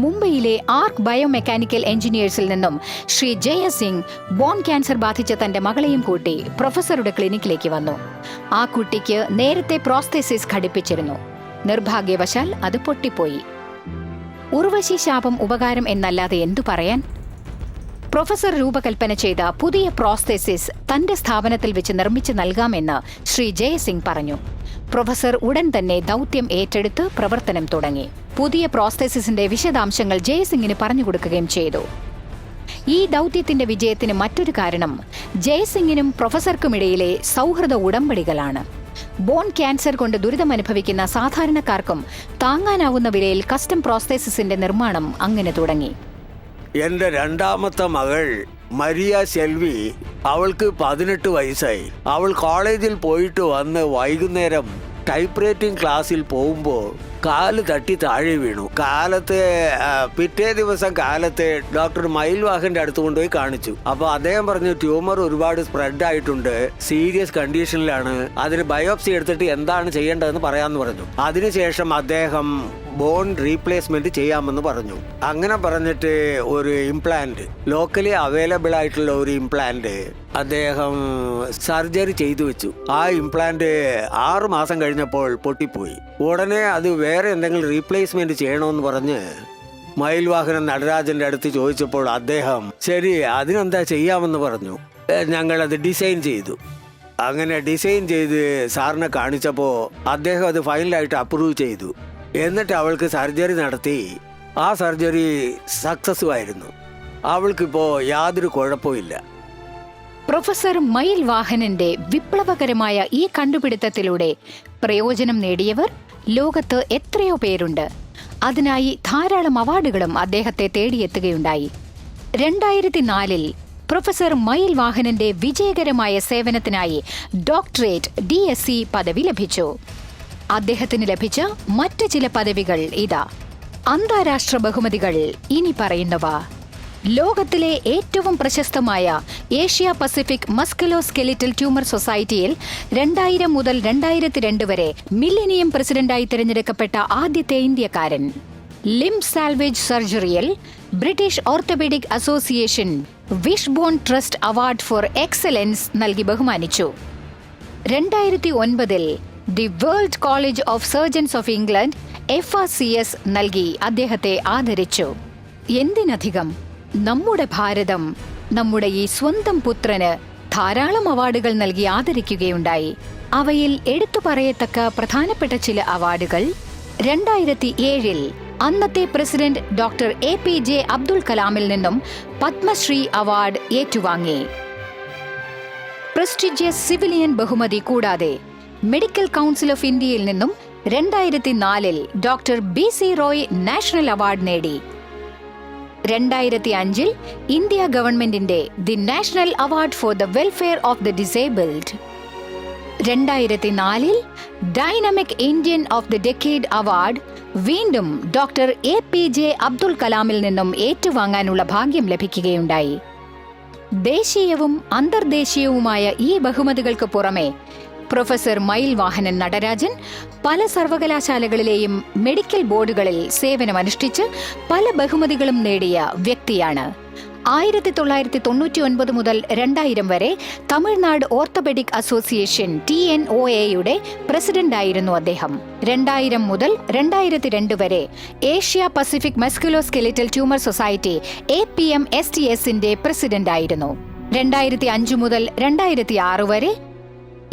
മുംബൈയിലെ ആർക്ക് ബയോമെക്കാനിക്കൽ എഞ്ചിനീയേഴ്സിൽ നിന്നും ശ്രീ ജയസിംഗ് ബോൺ ക്യാൻസർ ബാധിച്ച തന്റെ മകളെയും കൂട്ടി പ്രൊഫസറുടെ ക്ലിനിക്കിലേക്ക് വന്നു. ആ കുട്ടിക്ക് നേരത്തെ പ്രോസ്തെസിസ് ഘടിപ്പിച്ചിരുന്നു. നിർഭാഗ്യവശാൽ അത് പൊട്ടിപ്പോയി. ഉർവശി ശാപം ഉപകാരം എന്നല്ലാതെ എന്തു പറയാൻ? പ്രൊഫസർ രൂപകൽപ്പന ചെയ്ത പുതിയ പ്രോസ്തെസിസ് തന്റെ സ്ഥാപനത്തിൽ വെച്ച് നിർമ്മിച്ചു നൽകാമെന്ന് ശ്രീ ജയസിംഗ് പറഞ്ഞു. പ്രൊഫസർ ഉടൻ തന്നെ ദൗത്യം ഏറ്റെടുത്ത് പ്രവർത്തനം തുടങ്ങി. പുതിയ പ്രോസ്തെസിസിന്റെ വിശദാംശങ്ങൾ ജയസിംഗിന് പറഞ്ഞുകൊടുക്കുകയും ചെയ്തു. ഈ ദൗത്യത്തിന്റെ വിജയത്തിന് മറ്റൊരു കാരണം ജയസിംഗിനും പ്രൊഫസർക്കുമിടയിലെ സൗഹൃദ ഉടമ്പടികളാണ്. ബോൺ ക്യാൻസർ കൊണ്ട് ദുരിതമനുഭവിക്കുന്ന സാധാരണക്കാർക്കും താങ്ങാനാവുന്ന വിലയിൽ കസ്റ്റം പ്രോസ്തെസിസിന്റെ നിർമ്മാണം അങ്ങനെ തുടങ്ങി. എന്റെ രണ്ടാമത്തെ മകൾ മരിയ സെൽവി, അവൾക്ക് 18 വയസ്സായി. അവൾ കോളേജിൽ പോയിട്ട് വന്ന് വൈകുന്നേരം ടൈപ്പ് റൈറ്റിംഗ് ക്ലാസ്സിൽ പോകുമ്പോൾ കാല് തട്ടി താഴെ വീണു. പിറ്റേ ദിവസം കാലത്തെ ഡോക്ടർ മയിൽവാഹന്റെ അടുത്ത് കൊണ്ടുപോയി കാണിച്ചു. അപ്പൊ അദ്ദേഹം പറഞ്ഞു ട്യൂമർ ഒരുപാട് സ്പ്രെഡ് ആയിട്ടുണ്ട്, സീരിയസ് കണ്ടീഷനിലാണ്, അതിന് ബയോപ്സി എടുത്തിട്ട് എന്താണ് ചെയ്യേണ്ടതെന്ന് പറയാമെന്ന് പറഞ്ഞു. അതിനുശേഷം അദ്ദേഹം ബോൺ റീപ്ലേസ്മെന്റ് ചെയ്യാമെന്ന് പറഞ്ഞു. അങ്ങനെ പറഞ്ഞിട്ട് ഒരു ഇംപ്ലാന്റ്, ലോക്കലി അവൈലബിൾ ആയിട്ടുള്ള ഒരു ഇംപ്ലാന്റ് അദ്ദേഹം സർജറി ചെയ്തു വെച്ചു. ആ ഇംപ്ലാന്റ് 6 മാസം കഴിഞ്ഞപ്പോൾ പൊട്ടിപ്പോയി. ഉടനെ അത് വേറെ എന്തെങ്കിലും റീപ്ലേസ്മെന്റ് ചെയ്യണമെന്ന് പറഞ്ഞ് മയിൽവാഹനൻ നടരാജന്റെ അടുത്ത് ചോദിച്ചപ്പോൾ അദ്ദേഹം ശരി അതിനെന്താ ചെയ്യാമെന്ന് പറഞ്ഞു. ഞങ്ങളത് ഡിസൈൻ ചെയ്തു. അങ്ങനെ ഡിസൈൻ ചെയ്ത് സാറിനെ കാണിച്ചപ്പോൾ അദ്ദേഹം അത് ഫൈനലായിട്ട് അപ്രൂവ് ചെയ്തു. എന്നിട്ട് അവൾക്ക് സർജറി നടത്തി. ആ സർജറി സക്സസ്ഫുൾ ആയിരുന്നു. അവൾക്കിപ്പോ യാതൊരു കുഴപ്പമില്ല. പ്രൊഫസർ മയിൽ വാഹനന്റെ വിപ്ലവകരമായ ഈ കണ്ടുപിടുത്തത്തിലൂടെ പ്രയോജനം നേടിയവർ ലോകത്ത് എത്രയോ പേരുണ്ട്. അതിനായി ധാരാളം അവാർഡുകളും അദ്ദേഹത്തെ തേടിയെത്തുകയുണ്ടായി. 2004 പ്രൊഫസർ മയിൽ വാഹനന്റെ വിജയകരമായ സേവനത്തിനായി ഡോക്ടറേറ്റ് DSc പദവി ലഭിച്ചു. അദ്ദേഹത്തിന് ലഭിച്ച മറ്റ് ചില പദവികൾ ഇതാ. അന്താരാഷ്ട്ര ബഹുമതികൾ ഇനി പറയുന്നവ. ലോകത്തിലെ ഏറ്റവും പ്രശസ്തമായ ഏഷ്യ പസഫിക് മസ്കുലോസ്കെലിറ്റൽ ട്യൂമർ സൊസൈറ്റിയിൽ 2000 മുതൽ 2002 വരെ മില്ലേനിയം പ്രസിഡന്റായി തിരഞ്ഞെടുക്കപ്പെട്ട ആദ്യത്തെ ഇന്ത്യക്കാരൻ. ലിംബ് സാൽവേജ് സർജറിയിൽ British orthopaedic association Wishbone trust award for excellence നൽകി ബഹുമാനിച്ചു. 2009 the world college of surgeons of England FRCS നൽകി അദ്ദേഹത്തെ ആദരിച്ചു. എന്തിനധികം നമ്മുടെ ഭാരതം നമ്മുടെ ഈ സ്വന്തം പുത്രന് ധാരാളം അവാർഡുകൾ നൽകി ആദരിക്കുകയുണ്ടായി. അവയിൽ എടുത്തു പറയത്തക്ക പ്രധാനപ്പെട്ട ചില അവാർഡുകൾ: 2007 അന്നത്തെ പ്രസിഡന്റ് ഡോക്ടർ APJ അബ്ദുൽ കലാമിൽ നിന്നും പത്മശ്രീ അവാർഡ് ഏറ്റുവാങ്ങി. പ്രസ്റ്റിജിയസ് സിവിലിയൻ ബഹുമതി കൂടാതെ മെഡിക്കൽ കൗൺസിൽ ഓഫ് ഇന്ത്യയിൽ നിന്നും 2004 doctor BC Roy national award നേടി. 2005 ഇന്ത്യ ഗവൺമെന്റിന്റെ the national award for the welfare of the disabled. 2004 dynamic Indian of the decade award വീണ്ടും ഡോക്ടർ APJ അബ്ദുൽ കലാമിൽ നിന്നും ഏറ്റുവാങ്ങാനുള്ള ഭാഗ്യം ലഭിക്കുകയുണ്ടായി. ദേശീയവും അന്തർദേശീയവുമായ ഈ ബഹുമതികൾക്ക് പുറമെ പ്രൊഫസർ മയിൽ വാഹനൻ നടരാജൻ പല സർവകലാശാലകളിലെയും മെഡിക്കൽ ബോർഡുകളിൽ സേവനമനുഷ്ഠിച്ച് പല ബഹുമതികളും നേടിയ വ്യക്തിയാണ്. 1999 മുതൽ 2000 വരെ തമിഴ്നാട് ഓർത്തോപെഡിക് അസോസിയേഷൻ TNOA-യുടെ പ്രസിഡന്റായിരുന്നു അദ്ദേഹം. 2000 മുതൽ 2002 വരെ Asia Pacific musculoskeletal tumour society APMSTS-ന്റെ പ്രസിഡന്റായിരുന്നു. 2005 മുതൽ 2006 വരെ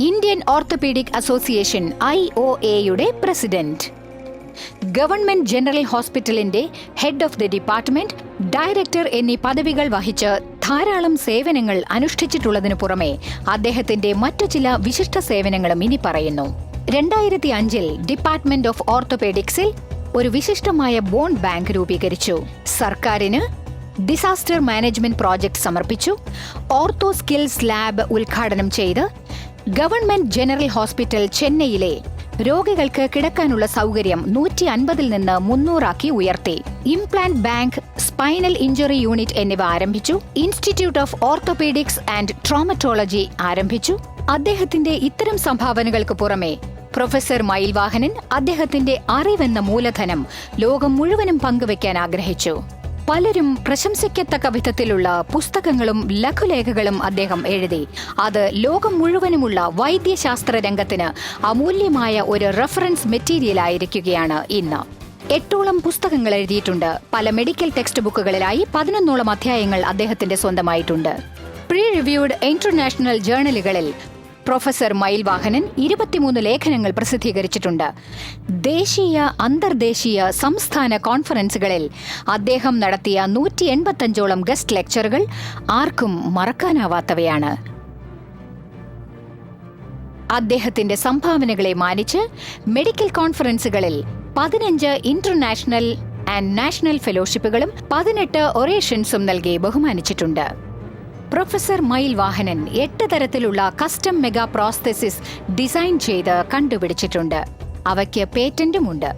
ഇന്ത്യൻ ഓർത്തോപീഡിക് അസോസിയേഷൻ IOA-യുടെ പ്രസിഡന്റ്. ഗവൺമെന്റ് ജനറൽ ഹോസ്പിറ്റലിന്റെ head of the department, director എന്നീ പദവികൾ വഹിച്ച് ധാരാളം സേവനങ്ങൾ അനുഷ്ഠിച്ചിട്ടുള്ളതിനു പുറമെ അദ്ദേഹത്തിന്റെ മറ്റു ചില വിശിഷ്ട സേവനങ്ങളും ഇനി പറയുന്നു. 2005 ഡിപ്പാർട്ട്മെന്റ് ഓഫ് ഓർത്തോപെഡിക്സിൽ ഒരു വിശിഷ്ടമായ ബോൺ ബാങ്ക് രൂപീകരിച്ചു. സർക്കാരിന് ഡിസാസ്റ്റർ മാനേജ്മെന്റ് പ്രോജക്ട് സമർപ്പിച്ചു. ഓർത്തോ സ്കിൽസ് ലാബ് ഉദ്ഘാടനം ചെയ്ത് ഗവൺമെന്റ് ജനറൽ ഹോസ്പിറ്റൽ ചെന്നൈയിലെ രോഗികൾക്ക് കിടക്കാനുള്ള സൗകര്യം 150 നിന്ന് 300 ഉയർത്തി. Implant bank, spinal injury unit എന്നിവ ആരംഭിച്ചു. ഇൻസ്റ്റിറ്റ്യൂട്ട് ഓഫ് ഓർത്തോപീഡിക്സ് ആൻഡ് ട്രോമറ്റോളജി ആരംഭിച്ചു. അദ്ദേഹത്തിന്റെ ഇത്തരം സംഭാവനകൾക്ക് പുറമെ പ്രൊഫസർ മയിൽ വാഹനൻ അദ്ദേഹത്തിന്റെ അറിവെന്ന മൂലധനം ലോകം മുഴുവനും പങ്കുവയ്ക്കാൻ ആഗ്രഹിച്ചു. പലരും പ്രശംസിക്കത്തക്ക വിധത്തിലുള്ള പുസ്തകങ്ങളും ലഘുലേഖകളും അദ്ദേഹം എഴുതി. അത് ലോകം മുഴുവനുമുള്ള വൈദ്യശാസ്ത്ര രംഗത്തിന് അമൂല്യമായ ഒരു റെഫറൻസ് മെറ്റീരിയൽ ആയിരിക്കുകയാണ് ഇന്ന്. 8ഓളം പുസ്തകങ്ങൾ എഴുതിയിട്ടുണ്ട്. പല മെഡിക്കൽ ടെക്സ്റ്റ് ബുക്കുകളിലായി 11ഓളം അധ്യായങ്ങൾ അദ്ദേഹത്തിന്റെ സ്വന്തമായിട്ടുണ്ട്. പ്രീ റിവ്യൂഡ് ഇന്റർനാഷണൽ ജേർണലുകളിൽ പ്രൊഫസർ മയിൽ വാഹനൻ 23 ലേഖനങ്ങൾ പ്രസിദ്ധീകരിച്ചിട്ടുണ്ട്. ദേശീയ, അന്തർദേശീയ, സംസ്ഥാന കോൺഫറൻസുകളിൽ അദ്ദേഹം നടത്തിയ 185ഓളം ഗസ്റ്റ് ലെക്ചറുകൾ ആർക്കും മറക്കാനാവാത്തവയാണ്. അദ്ദേഹത്തിന്റെ സംഭാവനകളെ മാനിച്ച് മെഡിക്കൽ കോൺഫറൻസുകളിൽ 15 ഇന്റർനാഷണൽ ആൻഡ് നാഷണൽ ഫെലോഷിപ്പുകളും 18 ഒറേഷൻസും നൽകി ബഹുമാനിച്ചിട്ടുണ്ട്. പ്രൊഫസർ മയിൽ വാഹനൻ 8 തരത്തിലുള്ള കസ്റ്റം മെഗാ പ്രോസ്തെസിസ് ഡിസൈൻ ചെയ്ത് കണ്ടുപിടിച്ചിട്ടുണ്ട്. അവയ്ക്ക് പേറ്റന്റുമുണ്ട്.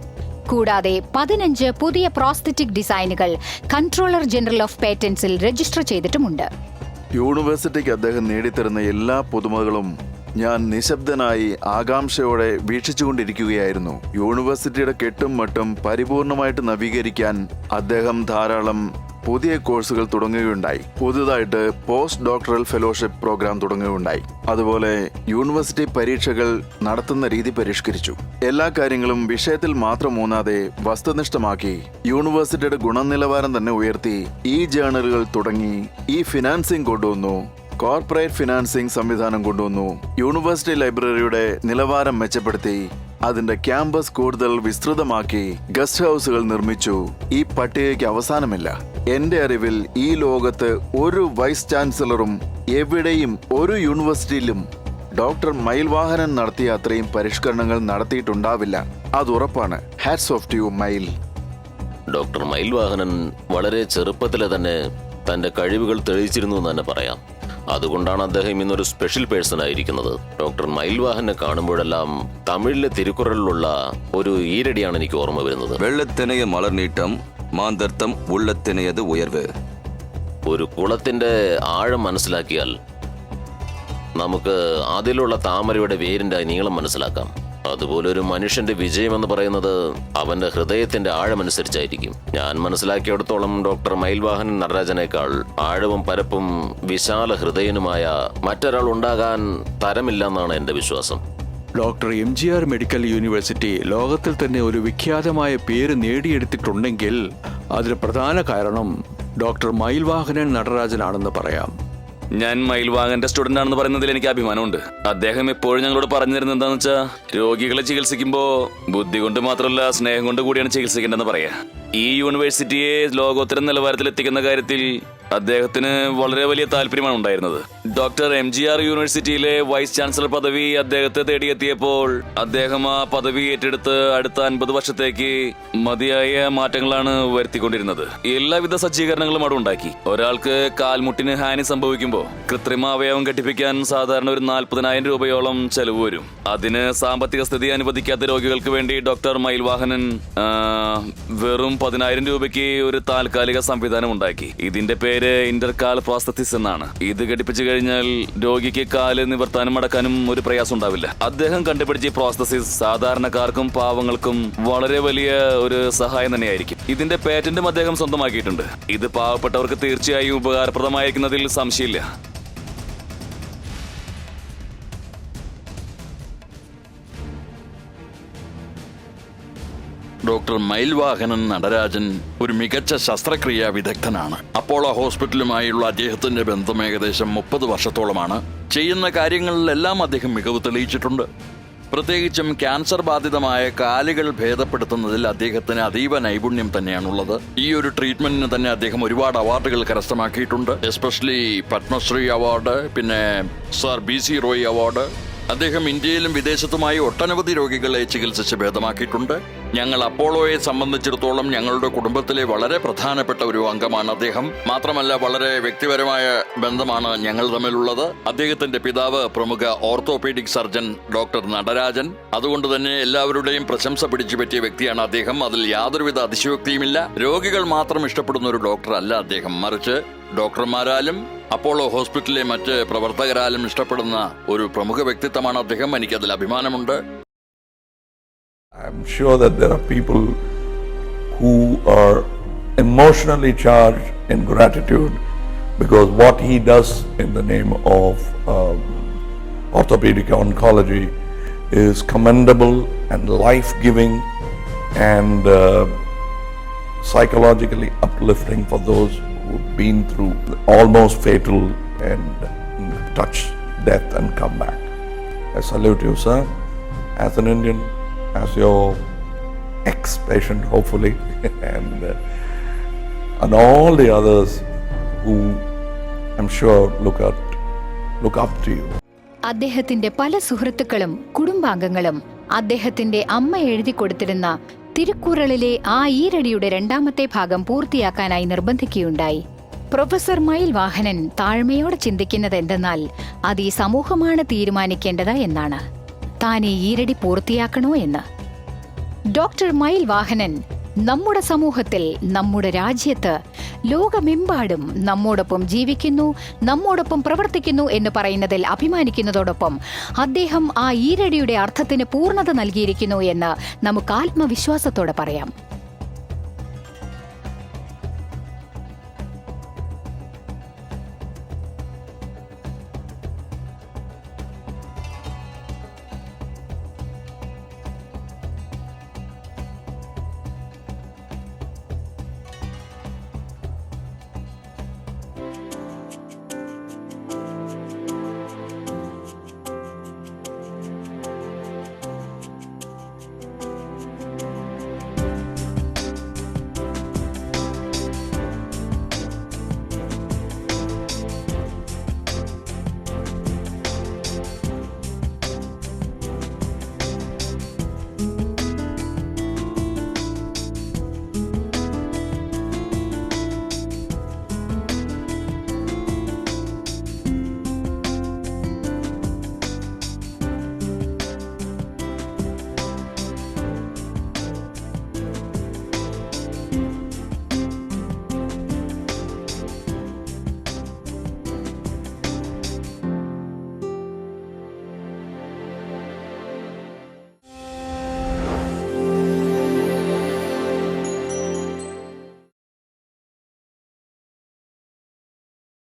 കൂടാതെ 15 പുതിയ പ്രോസ്തറ്റിക് ഡിസൈനുകൾ കൺട്രോളർ ജനറൽ ഓഫ് പേറ്റന്റ്സിൽ രജിസ്റ്റർ ചെയ്തിട്ടുമുണ്ട്. യൂണിവേഴ്സിറ്റിക്ക് അദ്ദേഹം നേടിത്തരുന്ന എല്ലാ പുതുമകളും ഞാൻ നിശബ്ദനായി ആകാംക്ഷയോടെ വീക്ഷിച്ചുകൊണ്ടിരിക്കുകയായിരുന്നു. യൂണിവേഴ്സിറ്റിയുടെ കെട്ടും മട്ടും പരിപൂർണമായിട്ട് നവീകരിക്കാൻ അദ്ദേഹം ധാരാളം പുതിയ കോഴ്സുകൾ തുടങ്ങുകയുണ്ടായി. പുതുതായിട്ട് പോസ്റ്റ് ഡോക്ടറൽ ഫെലോഷിപ്പ് പ്രോഗ്രാം തുടങ്ങുകയുണ്ടായി. അതുപോലെ യൂണിവേഴ്സിറ്റി പരീക്ഷകൾ നടത്തുന്ന രീതി പരിഷ്കരിച്ചു. എല്ലാ കാര്യങ്ങളും വിഷയത്തിൽ മാത്രം ഊന്നാതെ വസ്തുനിഷ്ഠമാക്കി യൂണിവേഴ്സിറ്റിയുടെ ഗുണനിലവാരം തന്നെ ഉയർത്തി. ഈ ജേണലുകൾ തുടങ്ങി, ഈ ഫിനാൻസിംഗ് കൊണ്ടുവന്നു, കോർപ്പറേറ്റ് ഫിനാൻസിംഗ് സംവിധാനം കൊണ്ടുവന്നു, യൂണിവേഴ്സിറ്റി ലൈബ്രറിയുടെ നിലവാരം മെച്ചപ്പെടുത്തി, അതിന്റെ ക്യാമ്പസ് കൂടുതൽ വിസ്തൃതമാക്കി, ഗസ്റ്റ് ഹൗസുകൾ നിർമ്മിച്ചു. ഈ പട്ടികയ്ക്ക് അവസാനമില്ല. എന്റെ അറിവിൽ ഈ ലോകത്ത് ഒരു വൈസ് ചാൻസലറും എവിടെയും ഒരു യൂണിവേഴ്സിറ്റിയിലും ഡോക്ടർ മയിൽ വാഹനൻ നടത്തിയ അത്രയും പരിഷ്കരണങ്ങൾ നടത്തിയിട്ടുണ്ടാവില്ല. അത് ഉറപ്പാണ്. ഹാറ്റ്സ് ഓഫ് ടു യു മയിൽ. ഡോക്ടർ മയിൽ വാഹനൻ വളരെ ചെറുപ്പത്തിലെ തന്നെ തന്റെ കഴിവുകൾ തെളിയിച്ചിരുന്നു എന്ന് തന്നെ പറയാം. അതുകൊണ്ടാണ് അദ്ദേഹം ഇന്നൊരു സ്പെഷ്യൽ പേഴ്സൺ ആയിരിക്കുന്നത്. ഡോക്ടർ മയിൽ വാഹനെ കാണുമ്പോഴെല്ലാം തമിഴിലെ തിരുക്കുറളിലുള്ള ഒരു ഈരടിയാണ് എനിക്ക് ഓർമ്മ വരുന്നത്. വെള്ളത്തിനയ മലർനീട്ടം മാന്തർത്ഥം ഉള്ളത്തിനയത് ഉയർവ്. ഒരു കുളത്തിന്റെ ആഴം മനസ്സിലാക്കിയാൽ നമുക്ക് അതിലുള്ള താമരയുടെ വേരിന്റെ നീളം മനസ്സിലാക്കാം. അതുപോലെ ഒരു മനുഷ്യന്റെ വിജയം എന്ന് പറയുന്നത് അവന്റെ ഹൃദയത്തിന്റെ ആഴമനുസരിച്ചായിരിക്കും. ഞാൻ മനസ്സിലാക്കിയിടത്തോളം ഡോക്ടർ മയിൽ വാഹനൻ നടരാജനേക്കാൾ ആഴവും പരപ്പും വിശാല ഹൃദയനുമായ മറ്റൊരാൾ ഉണ്ടാകാൻ തരമില്ലെന്നാണ് എന്റെ വിശ്വാസം. ഡോക്ടർ MGR മെഡിക്കൽ യൂണിവേഴ്സിറ്റി ലോകത്തിൽ തന്നെ ഒരു വിഖ്യാതമായ പേര് നേടിയെടുത്തിട്ടുണ്ടെങ്കിൽ അതിന് പ്രധാന കാരണം ഡോക്ടർ മയിൽ വാഹനൻ നടരാജനാണെന്ന് പറയാം. ഞാൻ മയിൽ വാഹന്റെ സ്റ്റുഡന്റ് ആണെന്ന് പറയുന്നതിൽ എനിക്ക് അഭിമാനമുണ്ട്. അദ്ദേഹം എപ്പോഴും ഞങ്ങളോട് പറഞ്ഞു തരുന്നത് എന്താണെന്ന് വെച്ചാൽ രോഗികളെ ചികിത്സിക്കുമ്പോ ബുദ്ധി കൊണ്ട് മാത്രമല്ല സ്നേഹം കൊണ്ട് കൂടിയാണ് ചികിത്സിക്കേണ്ടതെന്ന് പറയാ. ഈ യൂണിവേഴ്സിറ്റിയെ ലോകോത്തര നിലവാരത്തിൽ എത്തിക്കുന്ന കാര്യത്തിൽ അദ്ദേഹത്തിന് വളരെ വലിയ താല്പര്യമാണ് ഉണ്ടായിരുന്നത്. ഡോക്ടർ MGR യൂണിവേഴ്സിറ്റിയിലെ വൈസ് ചാൻസലർ പദവി അദ്ദേഹത്തെ തേടിയെത്തിയപ്പോൾ അദ്ദേഹം ആ പദവി ഏറ്റെടുത്ത് അടുത്ത 50 വർഷത്തേക്ക് മതിയായ മാറ്റങ്ങളാണ് വരുത്തിക്കൊണ്ടിരുന്നത്. എല്ലാവിധ സജ്ജീകരണങ്ങളും അവിടെ ഉണ്ടാക്കി. ഒരാൾക്ക് കാൽമുട്ടിന് ഹാനി സംഭവിക്കുമ്പോൾ കൃത്രിമ അവയവം ഘടിപ്പിക്കാൻ സാധാരണ ഒരു 40,000 രൂപയോളം ചെലവ് വരും. അതിന് സാമ്പത്തിക സ്ഥിതി അനുവദിക്കാത്ത രോഗികൾക്ക് വേണ്ടി ഡോക്ടർ മയിൽ വാഹനൻ വെറും 10,000 രൂപയ്ക്ക് ഒരു താൽക്കാലിക സംവിധാനം ഉണ്ടാക്കി. ഇതിന്റെ പേര് ഇന്റർകാൽ പ്രോസ്തസിസ് എന്നാണ്. ഇത് ഘടിപ്പിച്ചു കഴിഞ്ഞാൽ രോഗിക്ക് കാല് നിവർത്താനും മടക്കാനും ഒരു പ്രയാസം ഉണ്ടാവില്ല. അദ്ദേഹം കണ്ടുപിടിച്ച പ്രോസ്തസിസ് സാധാരണക്കാർക്കും പാവങ്ങൾക്കും വളരെ വലിയ ഒരു സഹായം തന്നെയായിരിക്കും. ഇതിന്റെ പേറ്റന്റും അദ്ദേഹം സ്വന്തമാക്കിയിട്ടുണ്ട്. ഇത് പാവപ്പെട്ടവർക്ക് തീർച്ചയായും ഉപകാരപ്രദമായിരിക്കുന്നതിൽ സംശയമില്ല. ഡോക്ടർ മയിൽ വാഹനൻ നടരാജൻ ഒരു മികച്ച ശസ്ത്രക്രിയാ വിദഗ്ധനാണ്. അപ്പോളോ ഹോസ്പിറ്റലുമായുള്ള അദ്ദേഹത്തിന്റെ ബന്ധം ഏകദേശം 30 വർഷത്തോളമാണ്. ചെയ്യുന്ന കാര്യങ്ങളിലെല്ലാം അദ്ദേഹം മികവ് തെളിയിച്ചിട്ടുണ്ട്. പ്രത്യേകിച്ചും ക്യാൻസർ ബാധിതമായ കാലുകൾ ഭേദപ്പെടുത്തുന്നതിൽ അദ്ദേഹത്തിന് അതീവ നൈപുണ്യം തന്നെയാണുള്ളത്. ഈ ഒരു ട്രീറ്റ്മെന്റിന് തന്നെ അദ്ദേഹം ഒരുപാട് അവാർഡുകൾ കരസ്ഥമാക്കിയിട്ടുണ്ട്. എസ്പെഷ്യലി പത്മശ്രീ അവാർഡ്, പിന്നെ സർ BC റോയ് അവാർഡ്. അദ്ദേഹം ഇന്ത്യയിലും വിദേശത്തുമായി ഒട്ടനവധി രോഗികളെ ചികിത്സിച്ച് ഭേദമാക്കിയിട്ടുണ്ട്. ഞങ്ങൾ അപ്പോളോയെ സംബന്ധിച്ചിടത്തോളം ഞങ്ങളുടെ കുടുംബത്തിലെ വളരെ പ്രധാനപ്പെട്ട ഒരു അംഗമാണ് അദ്ദേഹം. മാത്രമല്ല വളരെ വ്യക്തിപരമായ ബന്ധമാണ് ഞങ്ങൾ തമ്മിലുള്ളത്. അദ്ദേഹത്തിന്റെ പിതാവ് പ്രമുഖ ഓർത്തോപീഡിക് സർജൻ ഡോക്ടർ നടരാജൻ. അതുകൊണ്ട് തന്നെ എല്ലാവരുടെയും പ്രശംസ പിടിച്ചു പറ്റിയ വ്യക്തിയാണ് അദ്ദേഹം. അതിൽ യാതൊരുവിധ അതിശയോക്തിയുമില്ല. രോഗികൾ മാത്രം ഇഷ്ടപ്പെടുന്ന ഒരു ഡോക്ടർ അല്ല അദ്ദേഹം, മറിച്ച് ഡോക്ടർമാരാലും അപ്പോളോ ഹോസ്പിറ്റലിലെ മറ്റ് പ്രവർത്തകരാലും ഇഷ്ടപ്പെടുന്ന ഒരു പ്രമുഖ വ്യക്തിത്വമാണ് അദ്ദേഹം. എനിക്കതിൽ അഭിമാനമുണ്ട്. I'm sure that there are people who are emotionally charged in gratitude because what he does in the name of orthopedic oncology is commendable and life-giving and psychologically uplifting for those who've been through almost fatal and touch death and come back. I salute you, sir, as an Indian, as your ex-patient, hopefully, and all the others who I'm sure look up to you. അദ്ദേഹത്തിന്റെ പല സുഹൃത്തുക്കളും കുടുംബാംഗങ്ങളും അദ്ദേഹത്തിന്റെ അമ്മ എഴുതി കൊടുത്തിരുന്ന തിരുക്കുറളിലെ ആ ഈരടിയുടെ 2ാമത്തെ ഭാഗം പൂർത്തിയാക്കാനായി നിർബന്ധിക്കുകയുണ്ടായി. പ്രൊഫസർ മയിൽ വാഹനൻ താഴ്മയോടെ ചിന്തിക്കുന്നത് എന്തെന്നാൽ അത് ഈ സമൂഹമാണ് തീരുമാനിക്കേണ്ടത് എന്നാണ്. താൻ ഈ ഈരടി പൂർത്തിയാക്കണോ എന്ന്. ഡോക്ടർ മയിൽ വാഹനൻ നമ്മുടെ സമൂഹത്തിൽ, നമ്മുടെ രാജ്യത്ത്, ലോകമെമ്പാടും നമ്മോടൊപ്പം ജീവിക്കുന്നു, നമ്മോടൊപ്പം പ്രവർത്തിക്കുന്നു എന്ന് പറയുന്നതിൽ അഭിമാനിക്കുന്നതോടൊപ്പം അദ്ദേഹം ആ ഈരടിയുടെ അർത്ഥത്തിന് പൂർണ്ണത നൽകിയിരിക്കുന്നു എന്ന് നമുക്ക് ആത്മവിശ്വാസത്തോടെ പറയാം.